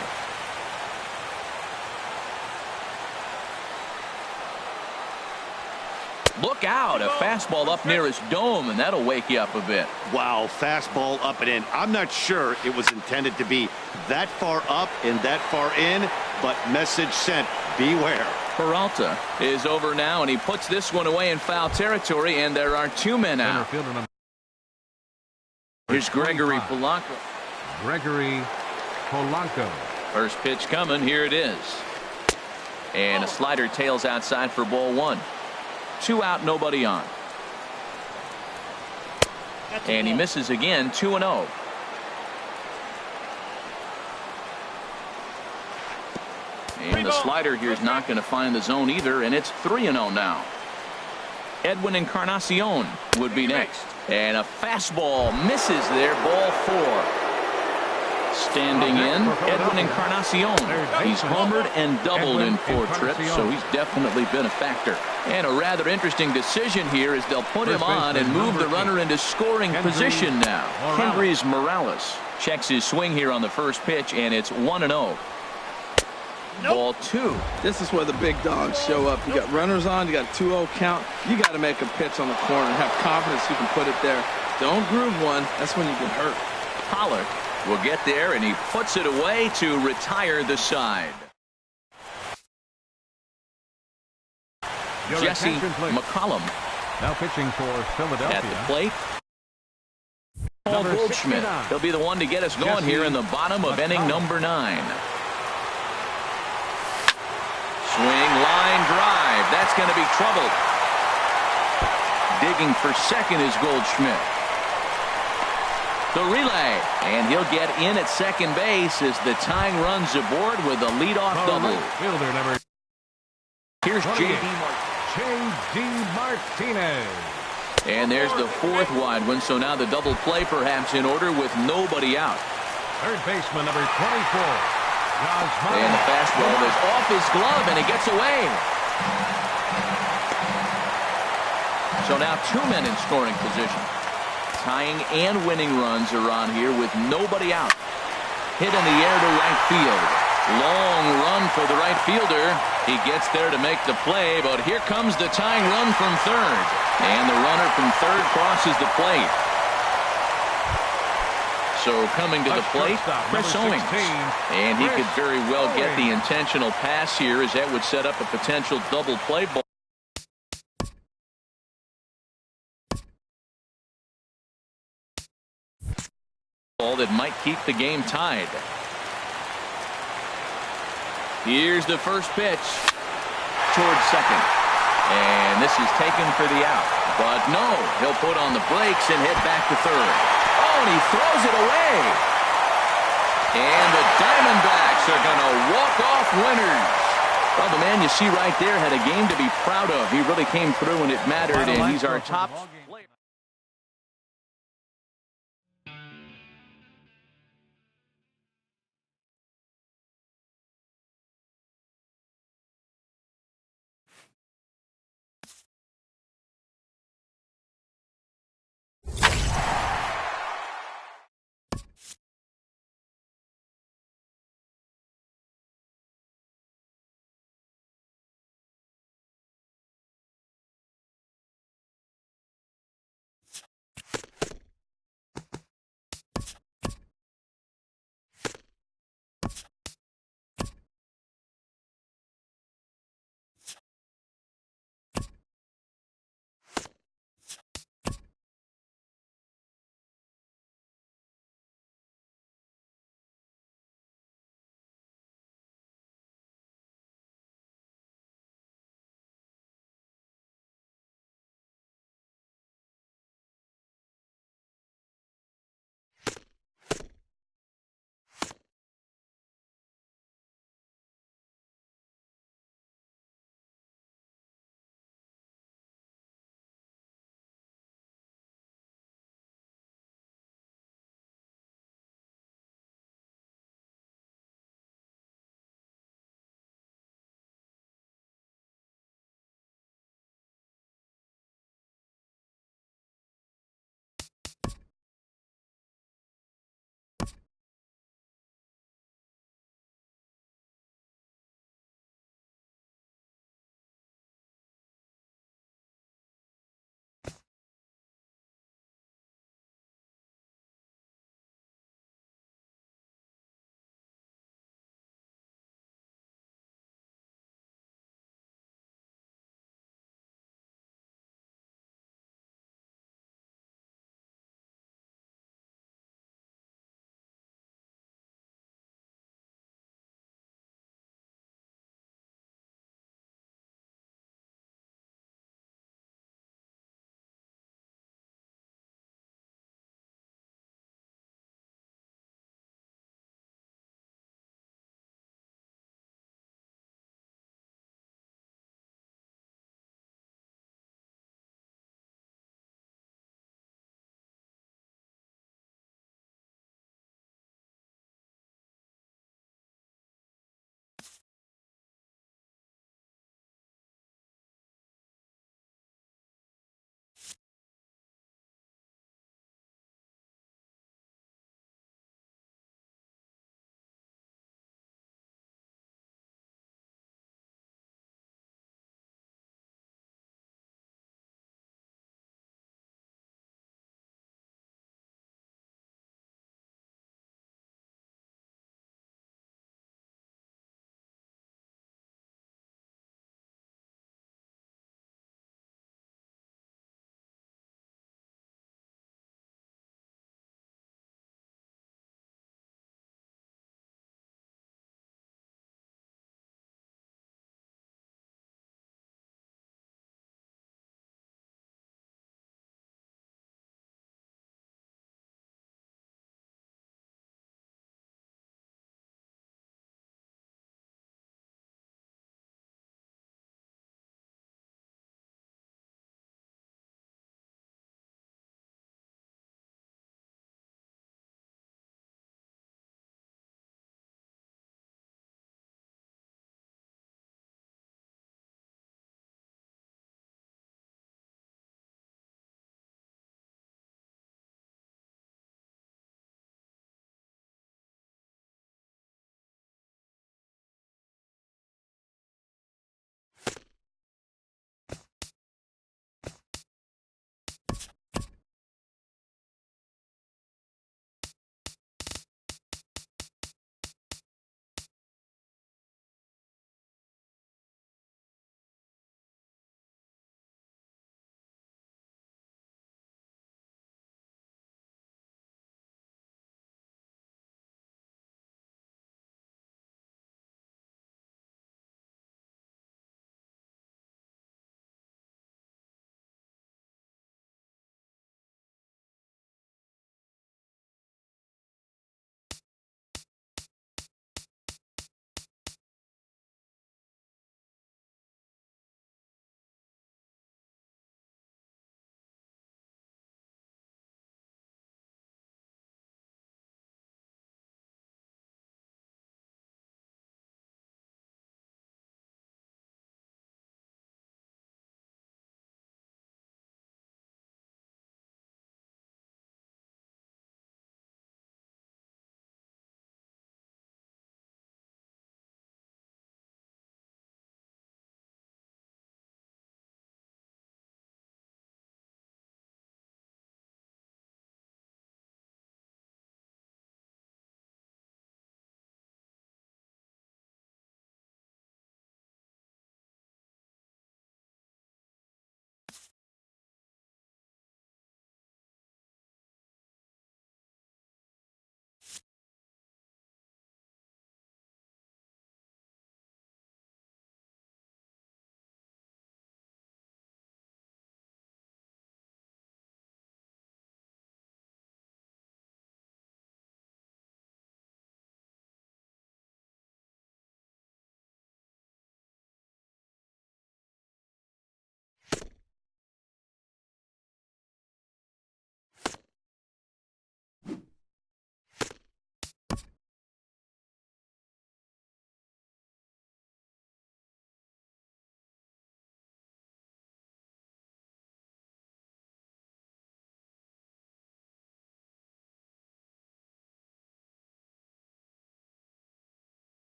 Speaker 1: Look out, a fastball up near his dome, and that'll wake you up a bit.
Speaker 4: Wow, fastball up and in. I'm not sure it was intended to be that far up and that far in, but message sent, beware. Peralta
Speaker 1: is over now, and he puts this one away in foul territory, and there are 2 men out. Here's Gregory Polanco.
Speaker 3: Gregory Polanco.
Speaker 1: First pitch coming. Here it is. And a slider tails outside for ball one. 2 out, nobody on. And he misses again. 2-0. And the slider here is not going to find the zone either, and it's 3-0 now. Edwin Encarnacion would be next. And a fastball misses there. Ball 4. Standing in, Edwin Encarnacion. He's homered and doubled in 4 trips, so he's definitely been a factor. And a rather interesting decision here is they'll put him on and move the runner into scoring position now. Kendrys Morales checks his swing here on the first pitch, and it's 1-0. Ball 2.
Speaker 2: This is where the big dogs show up. You got runners on, you got a 2-0 count. You got to make a pitch on the corner and have confidence you can put it there. Don't groove one. That's when you get hurt.
Speaker 1: Pollard will get there, and he puts it away to retire the side. Jesse McCollum
Speaker 3: now pitching for Philadelphia
Speaker 1: at the plate. Paul Goldschmidt. He'll be the one to get us going here in the bottom of inning number 9. Swing, line drive. That's going to be trouble. Digging for second is Goldschmidt. The relay, and he'll get in at second base as the tying runs aboard with a leadoff double.
Speaker 3: Fielder number.
Speaker 1: Here's
Speaker 3: J.D. Martinez.
Speaker 1: And there's the 4th wide one, so now the double play perhaps in order with nobody out.
Speaker 3: Third baseman number 24.
Speaker 1: And the fastball is off his glove, and it gets away. So now 2 men in scoring position. Tying and winning runs are on here with nobody out. Hit in the air to right field. Long run for the right fielder. He gets there to make the play, but here comes the tying run from third. And the runner from third crosses the plate. So coming to the plate, Chris Owings. And he could very well get the intentional pass here, as that would set up a potential double play ball. ball that might keep the game tied. Here's the first pitch towards second. And this is taken for the out. But no, he'll put on the brakes and head back to third. Oh, and he throws it away. And the Diamondbacks are going to walk off winners. Well, the man you see right there had a game to be proud of. He really came through when it mattered, and he's our top player.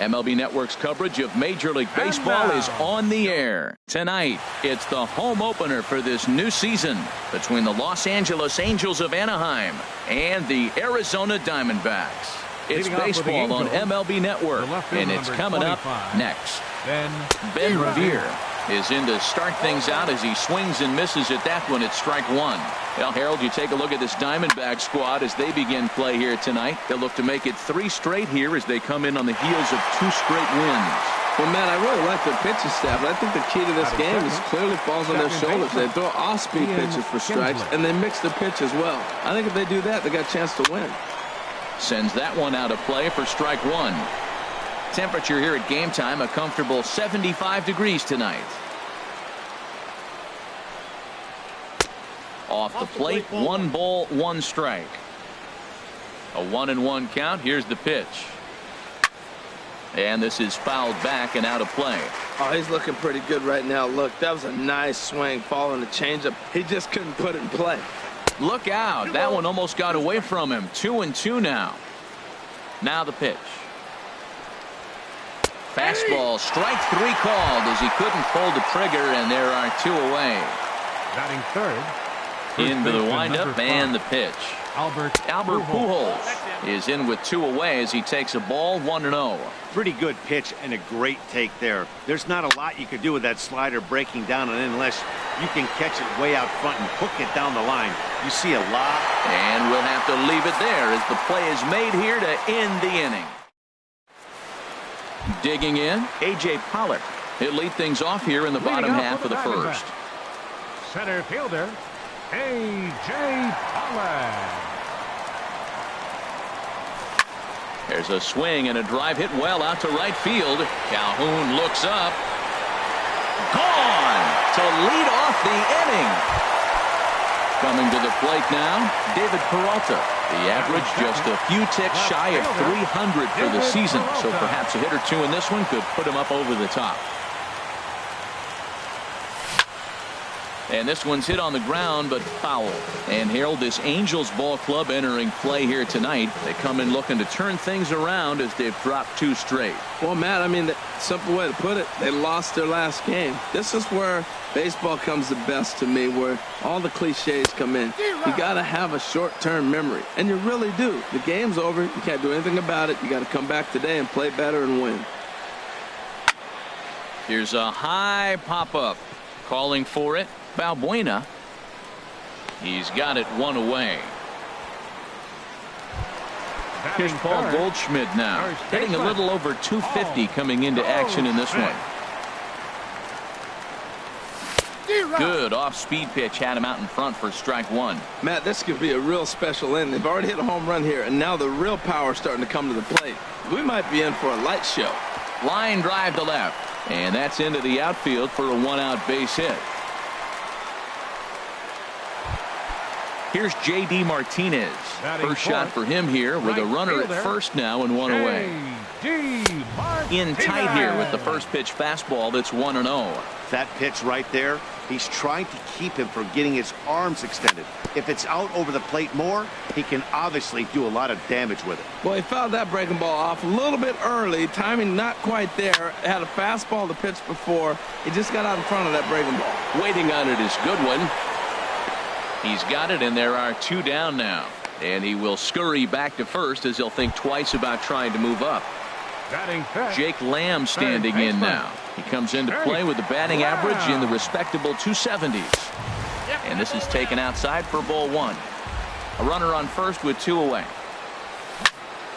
Speaker 1: MLB Network's coverage of Major League Baseball is on the air. Tonight, it's the home opener for this new season between the Los Angeles Angels of Anaheim and the Arizona Diamondbacks. It's baseball on MLB Network, and it's coming up next. Ben Revere is in to start things out as he swings and misses at that one at strike one. Well, Harold, you take a look at this Diamondback squad as they begin play here tonight. They'll look to make it 3 straight here as they come in on the heels of 2 straight wins.
Speaker 2: Well, Matt, I really like their pitching staff. I think the key to this game is clearly falls on their shoulders. They throw off-speed pitches for strikes, and they mix the pitch as well. I think if they do that, they got a chance to win.
Speaker 1: Sends that one out of play for strike one. Temperature here at game time, a comfortable 75 degrees tonight. Off the plate, 1 ball, 1 strike. A 1-1 count. Here's the pitch. And this is fouled back and out of play.
Speaker 2: Oh, he's looking pretty good right now. Look, that was a nice swing following the changeup. He just couldn't put it in play.
Speaker 1: Look out. That one almost got away from him. 2-2 now. Now the pitch. Fastball, strike 3 called as he couldn't pull the trigger, and there are 2 away.
Speaker 3: Batting third.
Speaker 1: Into the windup and the pitch. Albert Pujols is in with 2 away as he takes a ball 1-0.
Speaker 4: Pretty good pitch and a great take there. There's not a lot you could do with that slider breaking down and in unless you can catch it way out front and hook it down the line. You see a lot.
Speaker 1: And we'll have to leave it there as the play is made here to end the inning. Digging in, A.J. Pollock. He'll lead things off here in the bottom half of the first.
Speaker 3: Center fielder, A.J. Pollock.
Speaker 1: There's a swing and a drive hit well out to right field. Calhoun looks up. Gone to lead off the inning. Coming to the plate now, David Peralta. The average just a few ticks shy of 300 for the season, so perhaps a hit or 2 in this one could put him up over the top. And this one's hit on the ground, but foul. And Harold, this Angels ball club entering play here tonight. They come in looking to turn things around as they've dropped 2 straight.
Speaker 2: Well, Matt, I mean, the simple way to put it, they lost their last game. This is where baseball comes the best to me, where all the cliches come in. You got to have a short-term memory, and you really do. The game's over. You can't do anything about it. You got to come back today and play better and win.
Speaker 1: Here's a high pop-up. Calling for it. Balbuena. He's got it 1 away. Here's Paul Goldschmidt now, hitting a little over 250 coming into action in this one. Good off-speed pitch had him out in front for strike 1.
Speaker 2: Matt, this could be a real special inning. They've already hit a home run here, and now the real power is starting to come to the plate. We might be in for a light show.
Speaker 1: Line drive to left, and that's into the outfield for a 1-out base hit. Here's J.D. Martinez. First shot for him here with a runner at first now and 1 away. In tight here with the first pitch fastball that's 1-0.
Speaker 4: That pitch right there, he's trying to keep him from getting his arms extended. If it's out over the plate more, he can obviously do a lot of damage with it.
Speaker 2: Well, he fouled that breaking ball off a little bit early. Timing not quite there. Had a fastball to pitch before. He just got out in front of that breaking ball.
Speaker 1: Waiting on it is Goodwin. He's got it, and there are 2 down now. And he will scurry back to first as he'll think twice about trying to move up. Jake Lamb standing in now. He comes into play with the batting average in the respectable 270s. And this is taken outside for ball 1. A runner on first with 2 away.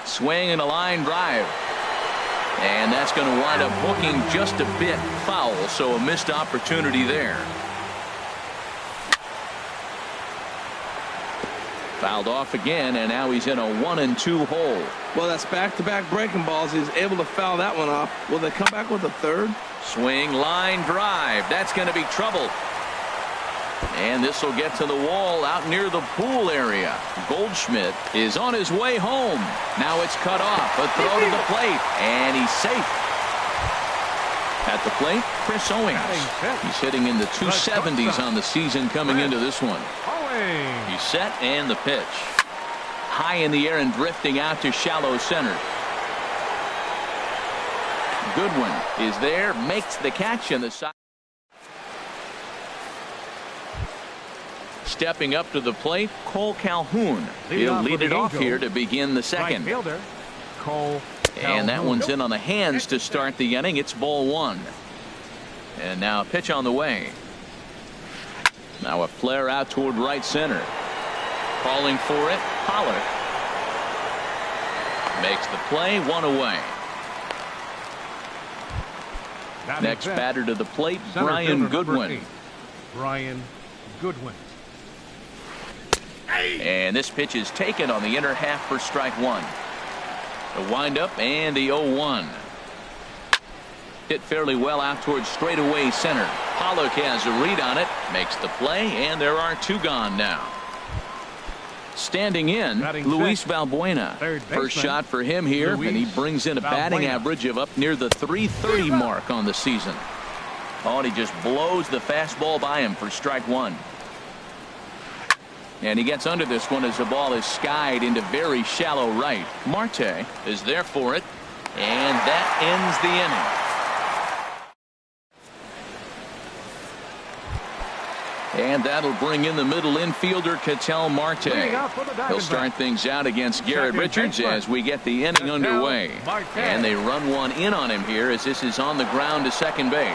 Speaker 1: Swing and a line drive. And that's going to wind up hooking just a bit foul, so a missed opportunity there. Fouled off again, and now he's in a 1-2 hole.
Speaker 2: Well, that's back-to-back breaking balls. He's able to foul that one off. Will they come back with a third?
Speaker 1: Swing, line drive. That's going to be trouble. And this will get to the wall out near the pool area. Goldschmidt is on his way home. Now it's cut off. A throw to the plate, and he's safe. At the plate, Chris Owings. He's hitting in the 270s on the season coming into this one. He's set, and the pitch. High in the air and drifting out to shallow center. Goodwin is there, makes the catch in the side. Stepping up to the plate, Cole Calhoun. He'll lead it off here to begin the second.
Speaker 3: Right fielder, Cole
Speaker 1: And that
Speaker 3: Calhoun.
Speaker 1: one's in on the hands to start the inning. It's ball one. And now a pitch on the way. Now a flare out toward right center. Calling for it, Pollard. Makes the play, one away. Next batter to the plate, Brian Goodwin.
Speaker 3: Brian Goodwin.
Speaker 1: And this pitch is taken on the inner half for strike one. The windup and the 0-1. Hit fairly well out towards straightaway center. Pollock has a read on it, makes the play, and there are two gone now. Standing in, Luis Valbuena. First shot for him here, and he brings in a batting average of up near the 330 mark on the season. Oh, and he just blows the fastball by him for strike one. And he gets under this one as the ball is skied into very shallow right. Marte is there for it, and that ends the inning. And that'll bring in the middle infielder, Ketel Marte. He'll start things out against Garrett Richards as we get the inning underway. And they run one in on him here as this is on the ground to second base.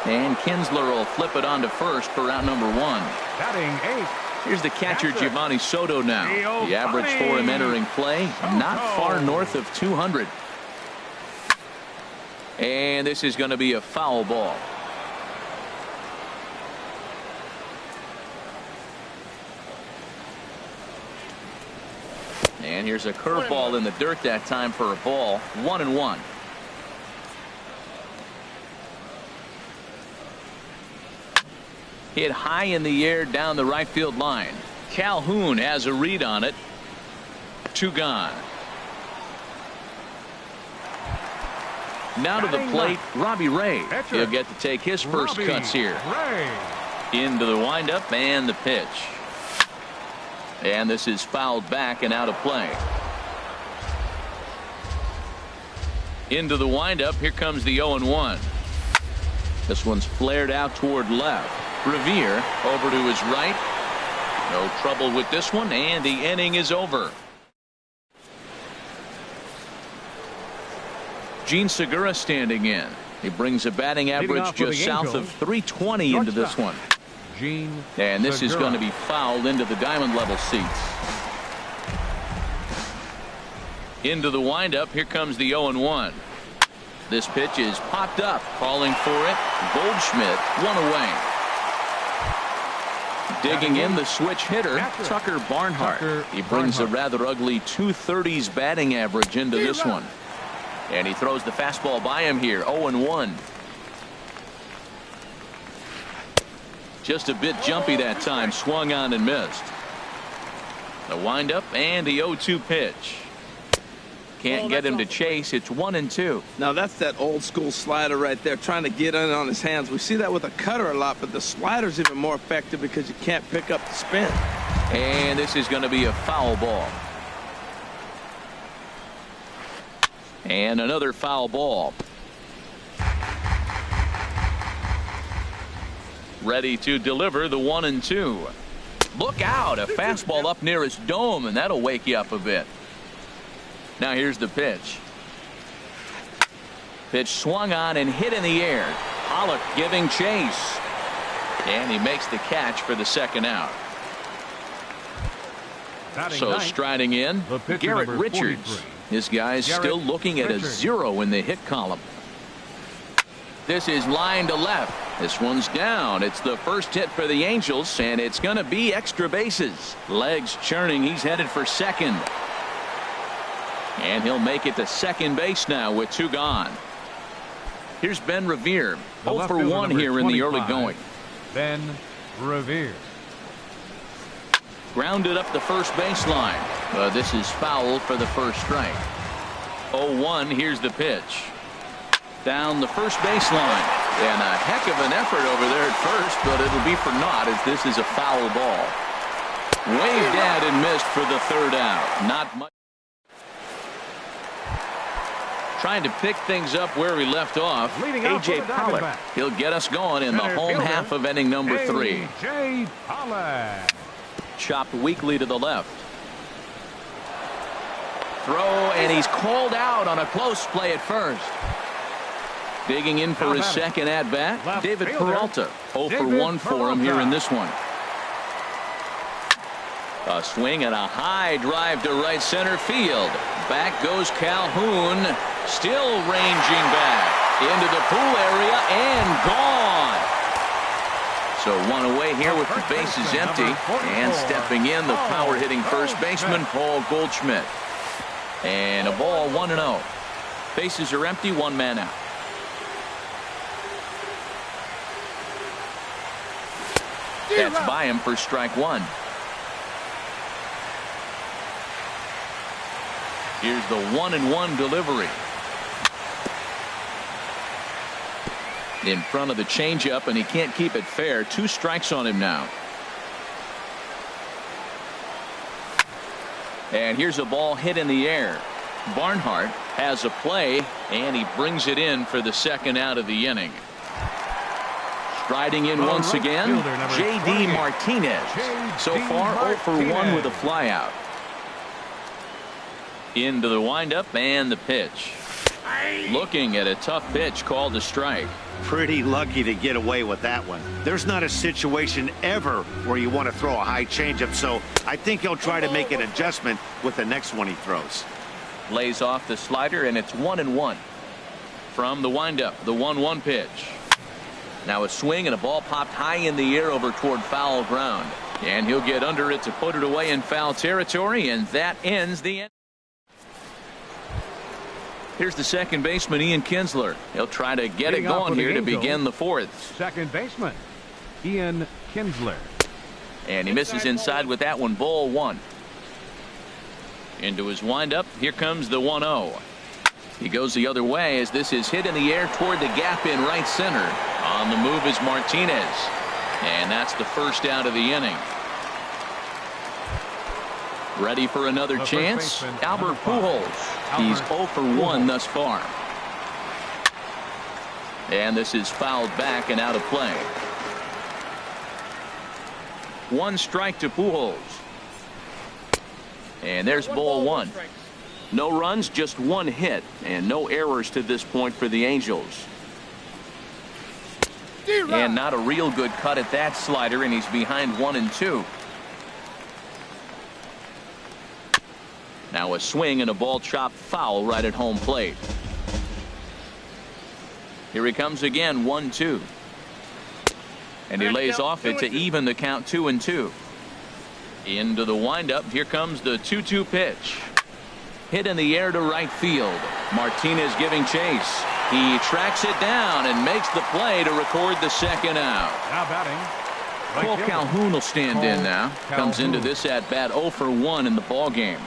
Speaker 1: And Kinsler will flip it on to first for out number one.
Speaker 3: Batting eighth.
Speaker 1: Here's the catcher, Giovanni Soto now. The average for him entering play, not far north of 200. And this is going to be a foul ball. And here's a curveball in the dirt that time for a ball. 1-1. Hit high in the air down the right field line. Calhoun has a read on it. Two gone. Now to the plate, Robbie Ray. He'll get to take his first cuts here. Into the windup and the pitch. And this is fouled back and out of play. Into the windup. Here comes the 0-1. This one's flared out toward left. Revere over to his right. No trouble with this one, and the inning is over. Gene Segura standing in. He brings a batting average just south of 320 into this one. And this is going to be fouled into the diamond level seats. Into the windup. Here comes the 0-1. This pitch is popped up. Calling for it, Goldschmidt, one away. Digging in the switch hitter, Tucker Barnhart. He brings a rather ugly 230s batting average into this one. And he throws the fastball by him here. 0-1. Just a bit jumpy that time. Swung on and missed. The windup and the 0-2 pitch. Can't get him to chase. It's 1-2.
Speaker 2: Now that's that old school slider right there, trying to get in on his hands. We see that with a cutter a lot, but the slider's even more effective because you can't pick up the spin.
Speaker 1: And this is going to be a foul ball. And another foul ball. Ready to deliver the 1-2. Look out, a fastball up near his dome, and that'll wake you up a bit. Now here's the pitch. Pitch swung on and hit in the air. Pollock giving chase. And he makes the catch for the second out. So striding in, Garrett Richards. This guy's still looking at a 0 in the hit column. This is line to left. This one's down. It's the first hit for the Angels, and it's going to be extra bases. Legs churning. He's headed for second. And he'll make it to second base now with two gone. Here's Ben Revere. 0 for 1 here in the early going.
Speaker 3: Ben Revere.
Speaker 1: Grounded up the first baseline. This is foul for the first strike. 0-1. Here's the pitch. Down the first baseline. And a heck of an effort over there at first, but it'll be for naught as this is a foul ball. Waved at and missed for the third out. Not much. Trying to pick things up where we left off.
Speaker 3: Leading off
Speaker 1: A.J.
Speaker 3: for the
Speaker 1: Pollard.
Speaker 3: Diamondbacks.
Speaker 1: He'll get us going in the
Speaker 3: Center
Speaker 1: home
Speaker 3: fielder,
Speaker 1: half of inning number 3.
Speaker 3: A.J. Pollard.
Speaker 1: Chopped weakly to the left. Throw, and he's called out on a close play at first. Digging in for his second at-bat,
Speaker 3: Left
Speaker 1: David
Speaker 3: fielder,
Speaker 1: Peralta. 0 for
Speaker 3: David
Speaker 1: 1 for him here
Speaker 3: Peralta.
Speaker 1: in this one. A swing and a high drive to right center field. Back goes Calhoun, still ranging back into the pool area and gone. So one away here with the bases empty, and stepping in the power hitting first baseman Paul Goldschmidt. And a ball 1-0. Bases are empty, 1 man out. That's by him for strike 1. Here's the 1-1 delivery. In front of the changeup, and he can't keep it fair. 2 strikes on him now. And here's a ball hit in the air. Barnhart has a play, and he brings it in for the second out of the inning. Striding in once again, J.D. Martinez. So far 0 for 1 with a flyout. Into the windup and the pitch. Looking at a tough pitch called a strike.
Speaker 4: Pretty lucky to get away with that one. There's not a situation ever where you want to throw a high changeup, so I think he'll try to make an adjustment with the next one he throws.
Speaker 1: Lays off the slider, and it's 1-1. From the windup, the 1-1 pitch. Now a swing, and a ball popped high in the air over toward foul ground. And he'll get under it to put it away in foul territory, and that ends the end. Here's the second baseman, Ian Kinsler. He'll try to get it going here to begin the 4th.
Speaker 3: Second baseman, Ian Kinsler.
Speaker 1: And he misses inside with that one, ball 1. Into his windup, here comes the 1-0. He goes the other way as this is hit in the air toward the gap in right center. On the move is Martinez. And that's the first out of the inning. Ready for another chance? Albert Pujols. He's 0 for 1 thus far. And this is fouled back and out of play. 1 strike to Pujols. And there's ball 1. No runs, just 1 hit, and no errors to this point for the Angels. And not a real good cut at that slider, and he's behind 1-2. Now a swing and a ball chopped foul right at home plate. Here he comes again, 1-2. And he lays off it to even the count, 2-2. Into the windup, here comes the 2-2 pitch. Hit in the air to right field. Martinez giving chase. He tracks it down and makes the play to record the second out.
Speaker 3: Now batting,
Speaker 1: Cole Calhoun will stand in now. Comes into this at bat 0 for 1 in the ball game.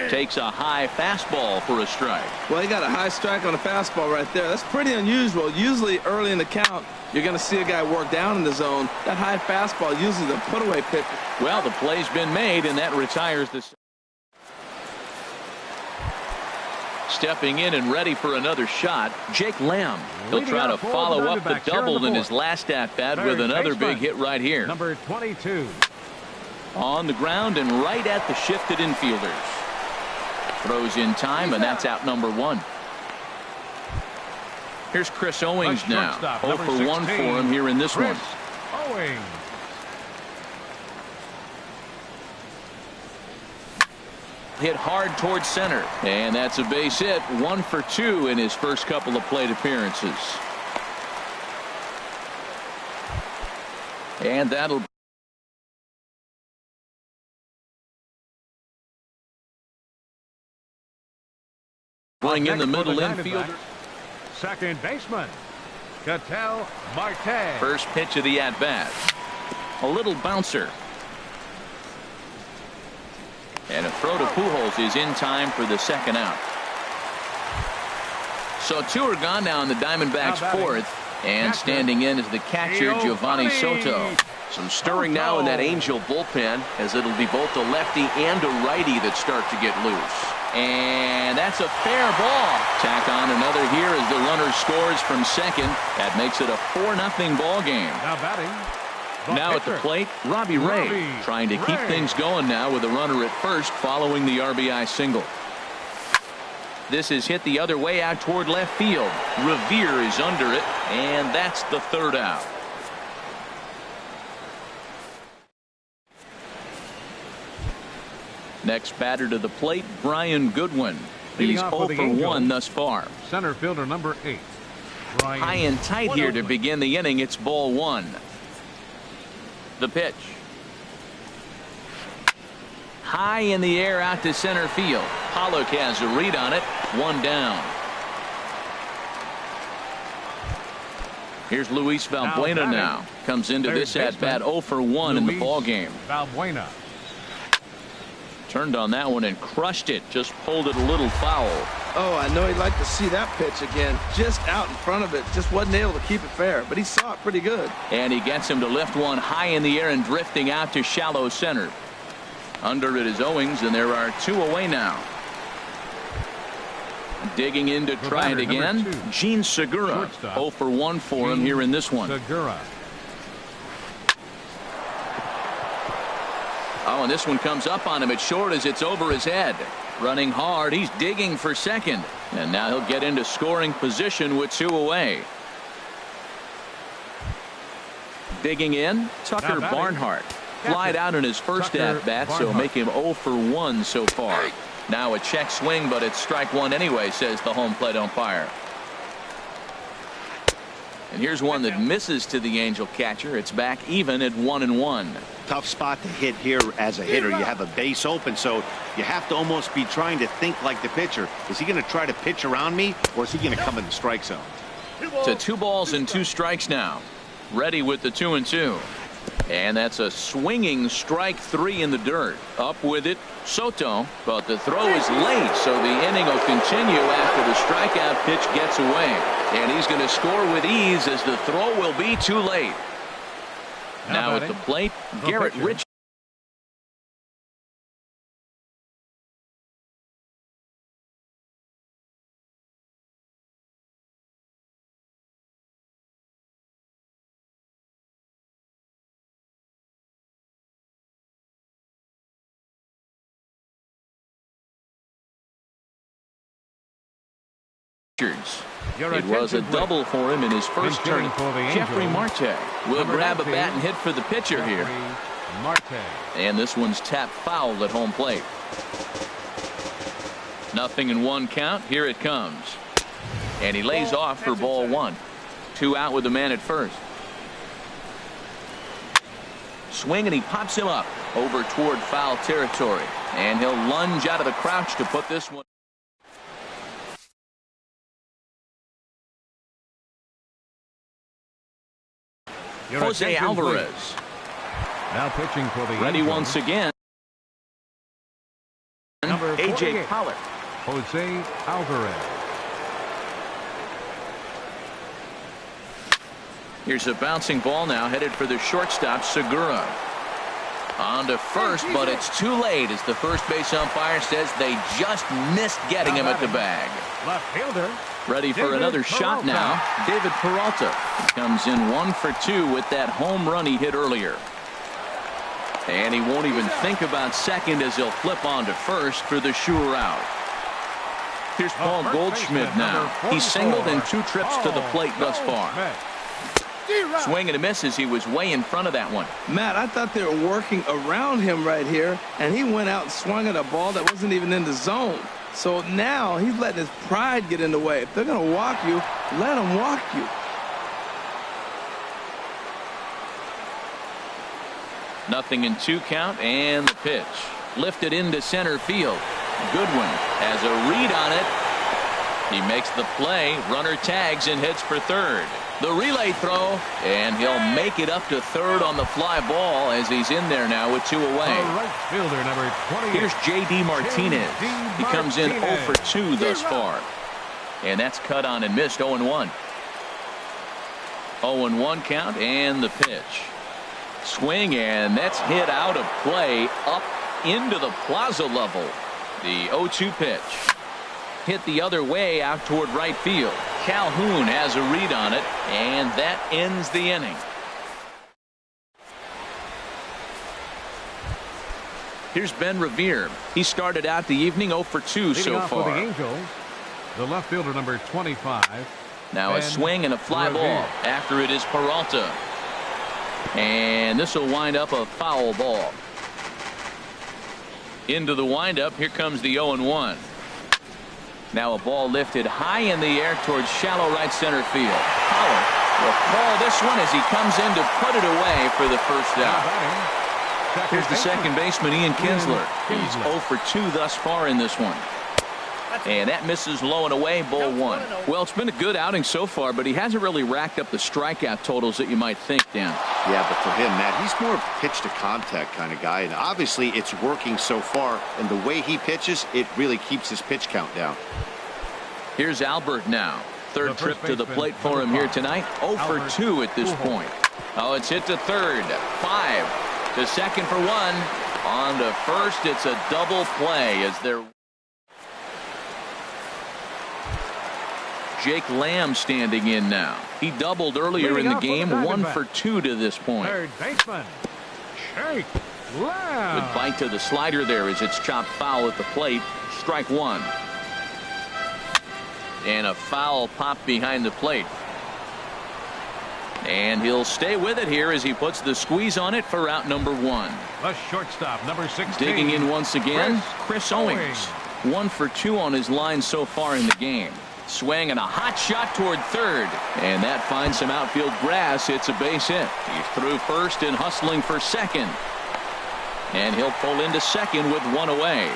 Speaker 1: Takes a high fastball for a strike.
Speaker 2: Well, he got a high strike on a fastball right there. That's pretty unusual. Usually early in the count, you're going to see a guy work down in the zone. That high fastball, usually the put-away pitch.
Speaker 1: Well, the play's been made, and that retires the... Stepping in and ready for another shot, Jake Lamb. He'll try to follow up the double in his last at-bat with another big hit right here.
Speaker 3: Number 22.
Speaker 1: On the ground and right at the shifted infielders. Throws in time, and that's out number 1. Here's Chris Owings now. 0 for 1 for him here in this one.
Speaker 3: Owings.
Speaker 1: Hit hard towards center, and that's a base hit. 1 for 2 in his first couple of plate appearances. And that'll bring in the middle infielder.
Speaker 3: Second baseman, Ketel Marte.
Speaker 1: First pitch of the at-bat. A little bouncer. And a throw to Pujols is in time for the second out. So 2 are gone now in the Diamondbacks' 4th. And standing in is the catcher, Giovanni Soto. Some stirring now in that Angel bullpen, as it'll be both a lefty and a righty that start to get loose. And that's a fair ball. Tack on another here as the runner scores from second. That makes it a 4-0 ball game.
Speaker 3: Now batting.
Speaker 1: Now at the plate, Robbie Ray trying to keep things going now with a runner at first following the RBI single. This is hit the other way out toward left field. Revere is under it, and that's the third out. Next batter to the plate, Brian Goodwin. He's 0 for 1 thus far.
Speaker 3: Center fielder number 8.
Speaker 1: High and tight here to begin the inning. It's ball 1. The pitch. High in the air out to center field. Pollock has a read on it. 1 down. Here's Luis Valbuena now. Comes into this at bat 0 for 1 in the ball game.
Speaker 3: Valbuena.
Speaker 1: Turned on that one and crushed it. Just pulled it a little foul.
Speaker 2: Oh, I know he'd like to see that pitch again. Just out in front of it. Just wasn't able to keep it fair, but he saw it pretty good.
Speaker 1: And he gets him to lift one high in the air and drifting out to shallow center. Under it is Owings, and there are 2 away now. Digging in to try it again. Gene Segura. 0 for 1 for him here in this one.
Speaker 3: Segura.
Speaker 1: Oh, and this one comes up on him. It's short as it's over his head. Running hard. He's digging for second. And now he'll get into scoring position with 2 away. Digging in, Tucker Barnhart. Flied out in his first at-bat, so make him 0 for 1 so far. Now a check swing, but it's strike 1 anyway, says the home plate umpire. And here's one that misses to the Angel catcher. It's back even at 1-1.
Speaker 4: Tough spot to hit here as a hitter. You have a base open, so you have to almost be trying to think like the pitcher. Is he going to try to pitch around me, or is he going to come in the strike zone?
Speaker 1: To 2 balls and 2 strikes now. Ready with the 2-2. And that's a swinging strike 3 in the dirt. Up with it, Soto, but the throw is late, so the inning will continue after the strikeout pitch gets away. And he's going to score with ease as the throw will be too late. Now at the plate, Garrett Richards. It was a double for him in his first turn. Jeffrey Marte will grab a bat and hit for the pitcher here. And this one's tapped foul at home plate. 0-1 count. Here it comes. And he lays off for ball 1. 2 out with the man at first. Swing, and he pops him up over toward foul territory. And he'll lunge out of the crouch to put this one. Jose Alvarez.
Speaker 3: Now pitching for the
Speaker 1: ready
Speaker 3: Angels.
Speaker 1: once again.
Speaker 3: Number
Speaker 1: A.J. Pollock.
Speaker 3: Jose Alvarez.
Speaker 1: Here's a bouncing ball now headed for the shortstop, Segura. On to first, but it's too late as the first base umpire says they just missed getting him at the bag.
Speaker 3: Left fielder.
Speaker 1: Ready for another shot now. David Peralta comes in 1 for 2 with that home run he hit earlier. And he won't even think about second as he'll flip on to first for the sure out. Here's Paul Goldschmidt now. He's singled in 2 trips to the plate thus far. Swing and a miss as he was way in front of that one.
Speaker 2: Matt, I thought they were working around him right here, and he went out and swung at a ball that wasn't even in the zone. So now he's letting his pride get in the way. If they're going to walk you, let them walk you.
Speaker 1: Nothing in 2 count, and the pitch. Lifted into center field. Goodwin has a read on it. He makes the play. Runner tags and hits for third. The relay throw, and he'll make it up to third on the fly ball as he's in there now with 2 away.
Speaker 3: Right fielder number 20.
Speaker 1: Here's J.D. Martinez. He comes in 0 for 2 thus far. And that's cut on and missed 0-1. 0-1 count, and the pitch. Swing, and that's hit out of play up into the plaza level. The 0-2 pitch. Hit the other way out toward right field. Calhoun has a read on it, and that ends the inning. Here's Ben Revere. He started out the evening 0 for 2 so far.
Speaker 3: For the Angels, the left fielder, number 25.
Speaker 1: Now a swing and a fly ball after it is Peralta. And this will wind up a foul ball. Into the windup, here comes the 0-1. Now a ball lifted high in the air towards shallow right center field. Power will call this one as he comes in to put it away for the first out. Here's the second baseman, Ian Kinsler. He's 0 for 2 thus far in this one. And that misses low and away, ball 1. Well, it's been a good outing so far, but he hasn't really racked up the strikeout totals that you might think, Dan.
Speaker 4: Yeah, but for him, Matt, he's more of a pitch to contact kind of guy, and obviously it's working so far, and the way he pitches, it really keeps his pitch count down.
Speaker 1: Here's Albert now. Third trip to the plate for him here tonight. 0 for 2 at this point. Oh, it's hit to third. 5 to second for 1. On to first, it's a double play as they're Jake Lamb standing in now. He doubled earlier in the game. 1 for 2 to this point.
Speaker 3: Third baseman, Jake Lamb.
Speaker 1: Good bite to the slider there as it's chopped foul at the plate. Strike 1. And a foul pop behind the plate. And he'll stay with it here as he puts the squeeze on it for out number 1.
Speaker 3: The shortstop, number 16.
Speaker 1: Digging in once again, Chris Owings. 1 for 2 on his line so far in the game. Swing and a hot shot toward third. And that finds some outfield grass. It's a base hit. He's through first and hustling for second. And he'll pull into second with 1 away.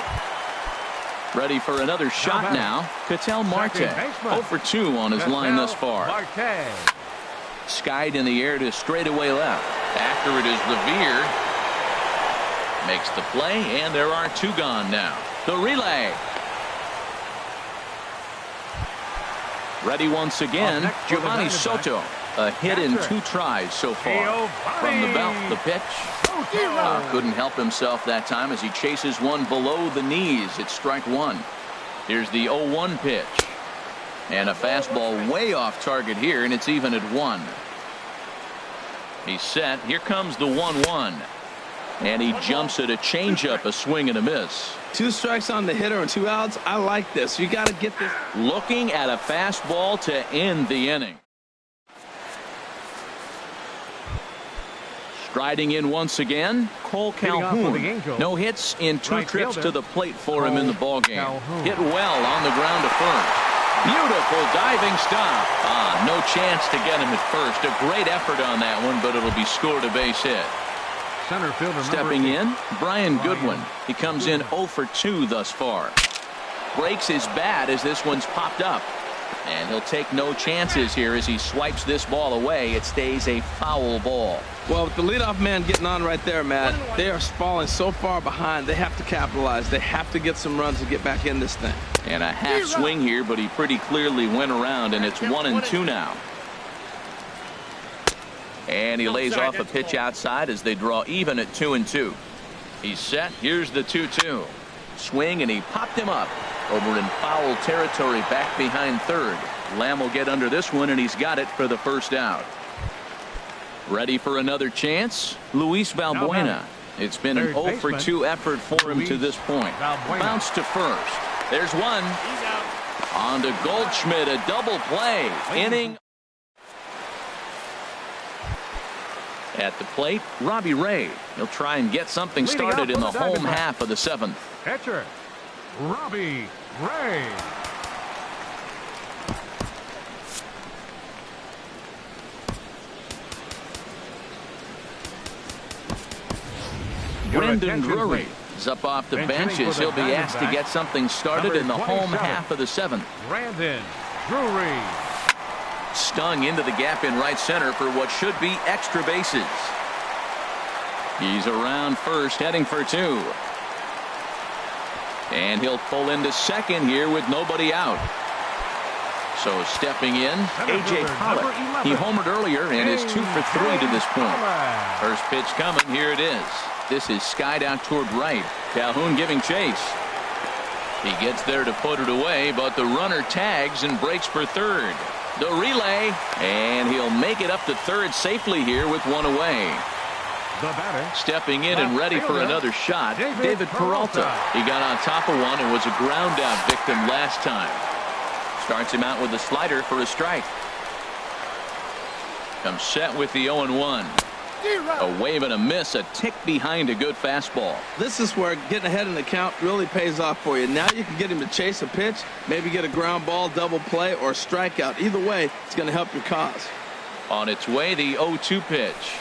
Speaker 1: Ready for another shot now. Ketel Marte. 0 for 2 on his line thus far.
Speaker 3: Marte.
Speaker 1: Skied in the air to straightaway left. After it is Revere. Makes the play, and there are 2 gone now. The relay. Ready once again, Giovanni Soto. A hit in 2 tries so far. From the belt, the pitch. Couldn't help himself that time as he chases one below the knees. It's strike 1. Here's the 0-1 pitch. And a fastball way off target here, and it's even at 1. He's set. Here comes the 1-1. And he jumps at a changeup, a swing and a miss.
Speaker 2: 2 strikes on the hitter and 2 outs. I like this. You got to get this.
Speaker 1: Looking at a fastball to end the inning. Striding in once again, Cole Calhoun. No hits in 2 trips to the plate for him in the ballgame. Hit well on the ground to first. Beautiful diving stop. No chance to get him at first. A great effort on that one, but it'll be scored a base hit.
Speaker 3: Center fielder
Speaker 1: stepping in, Brian Goodwin. He comes in 0 for 2 thus far. Breaks his bat as this one's popped up. And he'll take no chances here as he swipes this ball away. It stays a foul ball.
Speaker 2: Well, with the leadoff man getting on right there, Matt, they are falling so far behind. They have to capitalize. They have to get some runs to get back in this thing.
Speaker 1: And a half swing here, but he pretty clearly went around, and it's 1-2 now. And he lays off a pitch outside as they draw even at 2-2. He's set. Here's the 2-2. Swing, and he popped him up over in foul territory back behind third. Lamb will get under this one, and he's got it for the first out. Ready for another chance? Luis Valbuena. It's been an 0 for 2 effort for him to this point. Bounce to first. There's one. On to Goldschmidt, a double play. Inning. At the plate, Robbie Ray. He'll try and get something started in the home half of the 7th.
Speaker 3: Catcher, Robbie Ray.
Speaker 1: Brendan Drury is up off the bench as he'll be asked to get something started in the home half of the 7th.
Speaker 3: Brandon Drury.
Speaker 1: Stung into the gap in right center for what should be extra bases. He's around first, heading for 2. And he'll pull into second here with nobody out. So stepping in, A.J. Pollock. He homered earlier and is 2 for 3 to this point. First pitch coming, here it is. This is skied out toward right. Calhoun giving chase. He gets there to put it away, but the runner tags and breaks for third. The relay, and he'll make it up to third safely here with one away.
Speaker 3: The batter.
Speaker 1: Stepping in and ready for another shot, David Peralta. He got on top of one and was a ground out victim last time. Starts him out with a slider for a strike. Comes set with the 0-1. A wave and a miss, a tick behind a good fastball.
Speaker 2: This is where getting ahead in the count really pays off for you. Now you can get him to chase a pitch, maybe get a ground ball, double play, or strikeout. Either way, it's going to help your cause.
Speaker 1: On its way, the 0-2 pitch.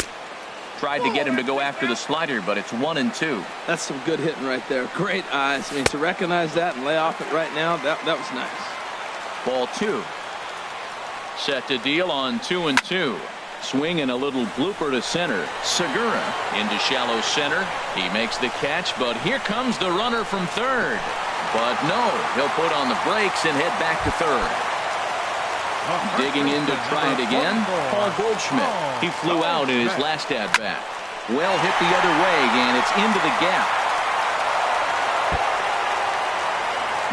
Speaker 1: Tried to get him to go after the slider, but it's 1-2.
Speaker 2: That's some good hitting right there. Great eyes. I mean, to recognize that and lay off it right now, that was nice.
Speaker 1: Ball 2. Set to deal on 2-2. Swing and a little blooper to center. Segura into shallow center. He makes the catch, but here comes the runner from third. But no, he'll put on the brakes and head back to third. Digging in to try it again, Paul Goldschmidt. He flew out in his last at-bat. Well hit the other way, and it's into the gap.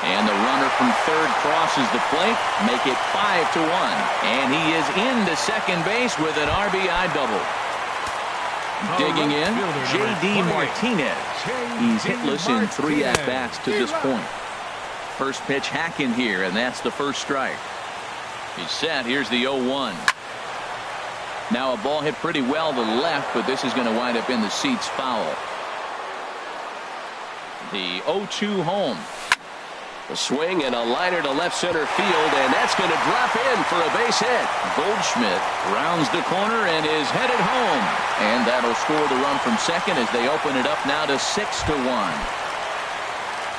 Speaker 1: And the runner from third crosses the plate, make it 5-1. And he is into second base with an RBI double. Digging in, J.D. Martinez. He's hitless in 3 at-bats to this point. First pitch hacking here, and that's the first strike. He's set. Here's the 0-1. Now a ball hit pretty well to the left, but this is going to wind up in the seats foul. The 0-2 home. A swing and a liner to left center field, and that's going to drop in for a base hit. Goldschmidt rounds the corner and is headed home. And that'll score the run from second as they open it up now to 6-1.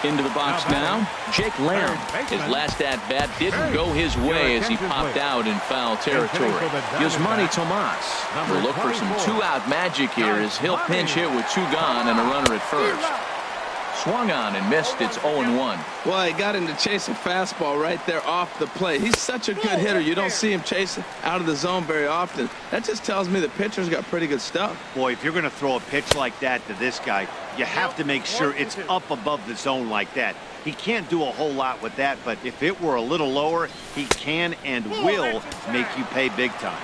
Speaker 1: Into the box now, Jake Lamb. His last at-bat didn't go his way as he popped out in foul territory. Yasmani Tomas will look for some two-out magic here as he'll pinch hit with 2 gone and a runner at first. Swung on and missed. It's 0-1.
Speaker 2: Well, he got him to chase a fastball right there off the plate. He's such a good hitter. You don't see him chasing out of the zone very often. That just tells me the pitcher's got pretty good stuff.
Speaker 4: Boy, if you're going to throw a pitch like that to this guy, you have to make sure it's up above the zone like that. He can't do a whole lot with that, but if it were a little lower, he can and will make you pay big time.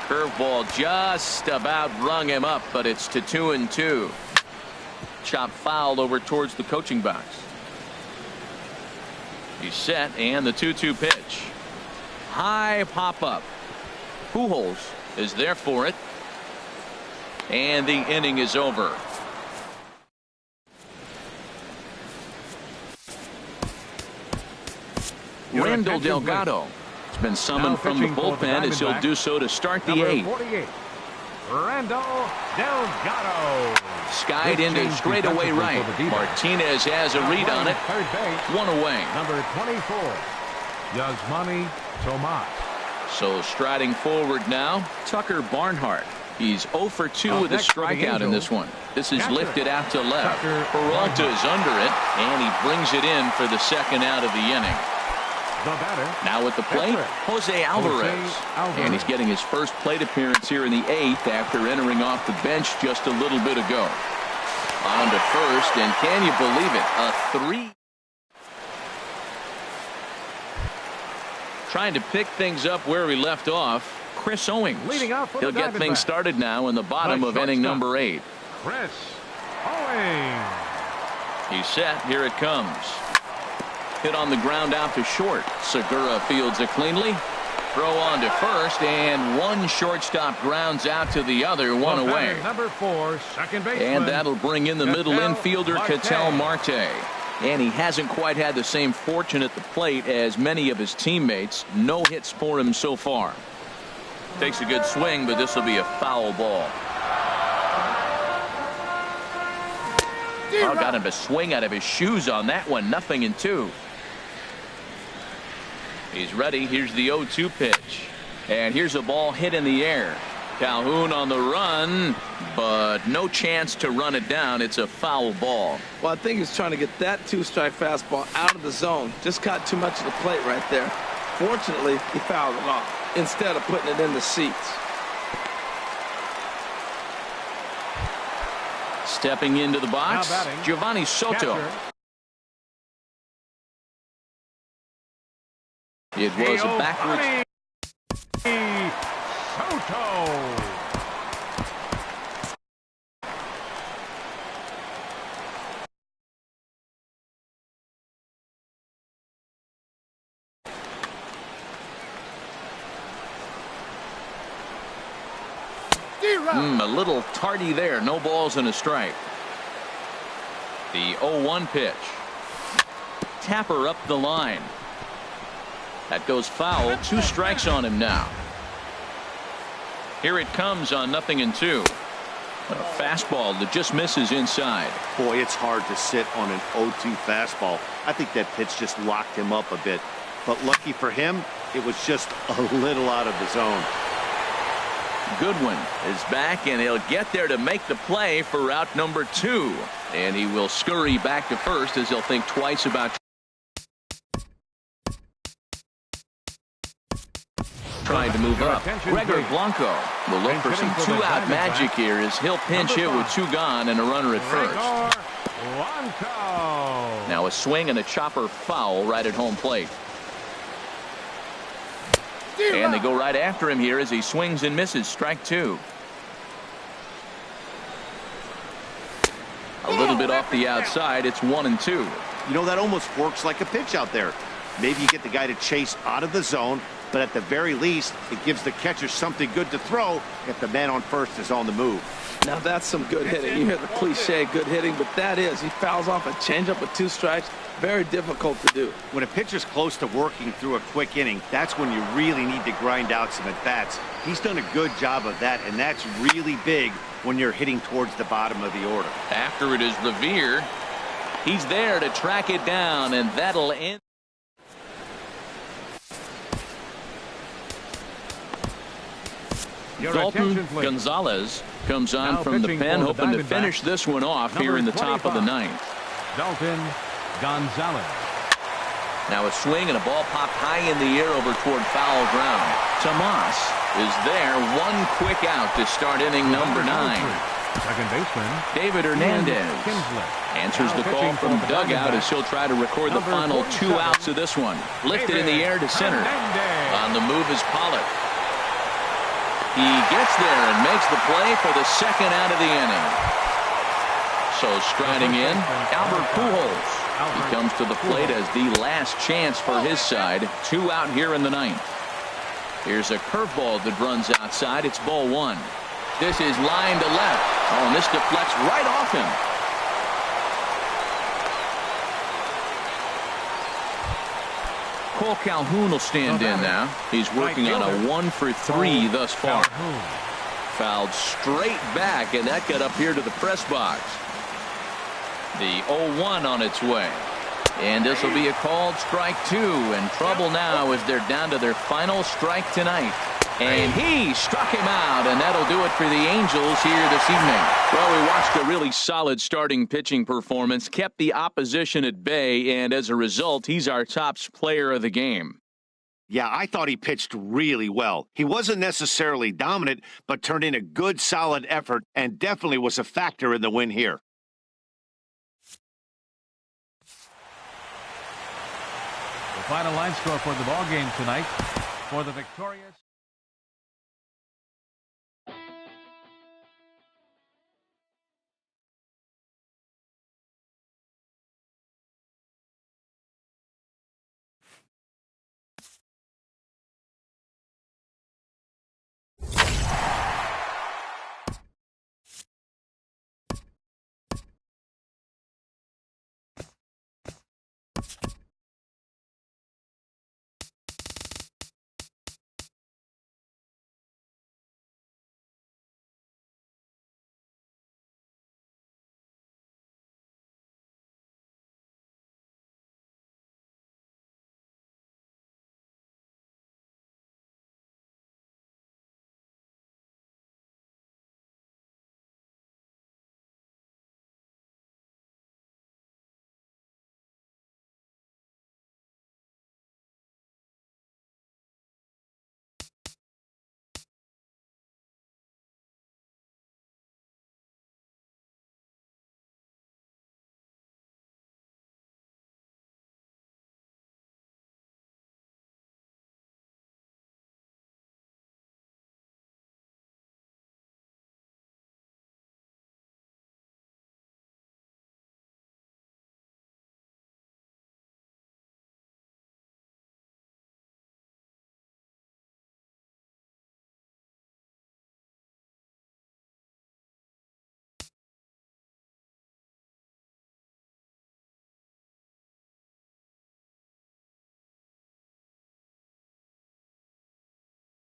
Speaker 1: Curveball just about rung him up, but it's to 2-2. Chop fouled over towards the coaching box. He's set, and the 2-2 pitch. High pop up. Pujols is there for it. And the inning is over. Randall Delgado has been summoned from the bullpen as he'll do so to start the 8th.
Speaker 3: Randall Delgado.
Speaker 1: Skied into straightaway right. Martinez has a read on it. 1 away.
Speaker 3: Number 24, Yasmani Tomas.
Speaker 1: So striding forward now, Tucker Barnhart. He's 0 for 2 with a strikeout in this one. This is lifted out to left. Peralta's under it, and he brings it in for the second out of the inning. Now at the plate, Jose Alvarez. And he's getting his first plate appearance here in the 8th after entering off the bench just a little bit ago. On to first, and can you believe it? A 3. Trying to pick things up where we left off, Chris Owings. He'll get things started now in the bottom of inning number 8.
Speaker 3: Chris Owings.
Speaker 1: He's set. Here it comes. Hit on the ground out to short. Segura fields it cleanly. Throw on to first, and one shortstop grounds out to the other, 1 away.
Speaker 3: Number 4, second baseman.
Speaker 1: And that'll bring in the middle infielder, Ketel Marte. And he hasn't quite had the same fortune at the plate as many of his teammates. No hits for him so far. Takes a good swing, but this will be a foul ball. Oh, got him to swing out of his shoes on that one. 0-2. He's ready. Here's the 0-2 pitch. And here's a ball hit in the air. Calhoun on the run, but no chance to run it down. It's a foul ball.
Speaker 2: Well, I think he's trying to get that 2-strike fastball out of the zone. Just caught too much of the plate right there. Fortunately, he fouled it off instead of putting it in the seats.
Speaker 1: Stepping into the box, Giovanni Soto. It was a backwards.
Speaker 3: Soto.
Speaker 1: A little tardy there. No balls and a strike. The 0-1 pitch. Tapper up the line. That goes foul. 2 strikes on him now. Here it comes on 0-2. A fastball that just misses inside.
Speaker 4: Boy, it's hard to sit on an 0-2 fastball. I think that pitch just locked him up a bit. But lucky for him, it was just a little out of the zone.
Speaker 1: Goodwin is back, and he'll get there to make the play for out number 2. And he will scurry back to first as he'll think twice about trying to move up. Gregor Blanco will look for some 2-out magic here as he'll pinch hit with 2 gone and a runner at first. Now a swing and a chopper foul right at home plate. And they go right after him here as he swings and misses. Strike 2. A little bit off the outside. It's 1-2.
Speaker 4: You know, that almost works like a pitch out there. Maybe you get the guy to chase out of the zone, but at the very least, it gives the catcher something good to throw if the man on first is on the move.
Speaker 2: Now that's some good hitting. You hear the cliche good hitting, but that is. He fouls off a changeup with 2 strikes. Very difficult to do.
Speaker 4: When a pitcher's close to working through a quick inning, that's when you really need to grind out some at-bats. He's done a good job of that, and that's really big when you're hitting towards the bottom of the order.
Speaker 1: After it is Revere. He's there to track it down, and that'll end. Dalton Gonzalez comes on from the pen, hoping to finish this one off here in the top of the 9th.
Speaker 3: Dalton Gonzalez.
Speaker 1: Now a swing and a ball popped high in the air over toward foul ground. Tomas is there. 1 quick out to start inning number 9.
Speaker 3: Second baseman
Speaker 1: David Hernandez answers the call from dugout as he'll try to record the final 2 outs of this one. Lifted in the air to center. On the move is Pollock. He gets there and makes the play for the 2nd out of the inning. So striding in, Albert Pujols. He comes to the plate as the last chance for his side. 2 out here in the 9th. Here's a curveball that runs outside. It's ball 1. This is line to left. Oh, and this deflects right off him. Cole Calhoun will stand in now. He's working on a 1 for 3 thus far. Fouled straight back, and that got up here to the press box. The 0-1 on its way. And this will be a called strike 2. And trouble now as they're down to their final strike tonight. And he struck him out, and that'll do it for the Angels here this evening. Well, we watched a really solid starting pitching performance, kept the opposition at bay, and as a result, he's our top player of the game.
Speaker 4: Yeah, I thought he pitched really well. He wasn't necessarily dominant, but turned in a good, solid effort and definitely was a factor in the win here.
Speaker 3: The final line score for the ball game tonight for the victorious.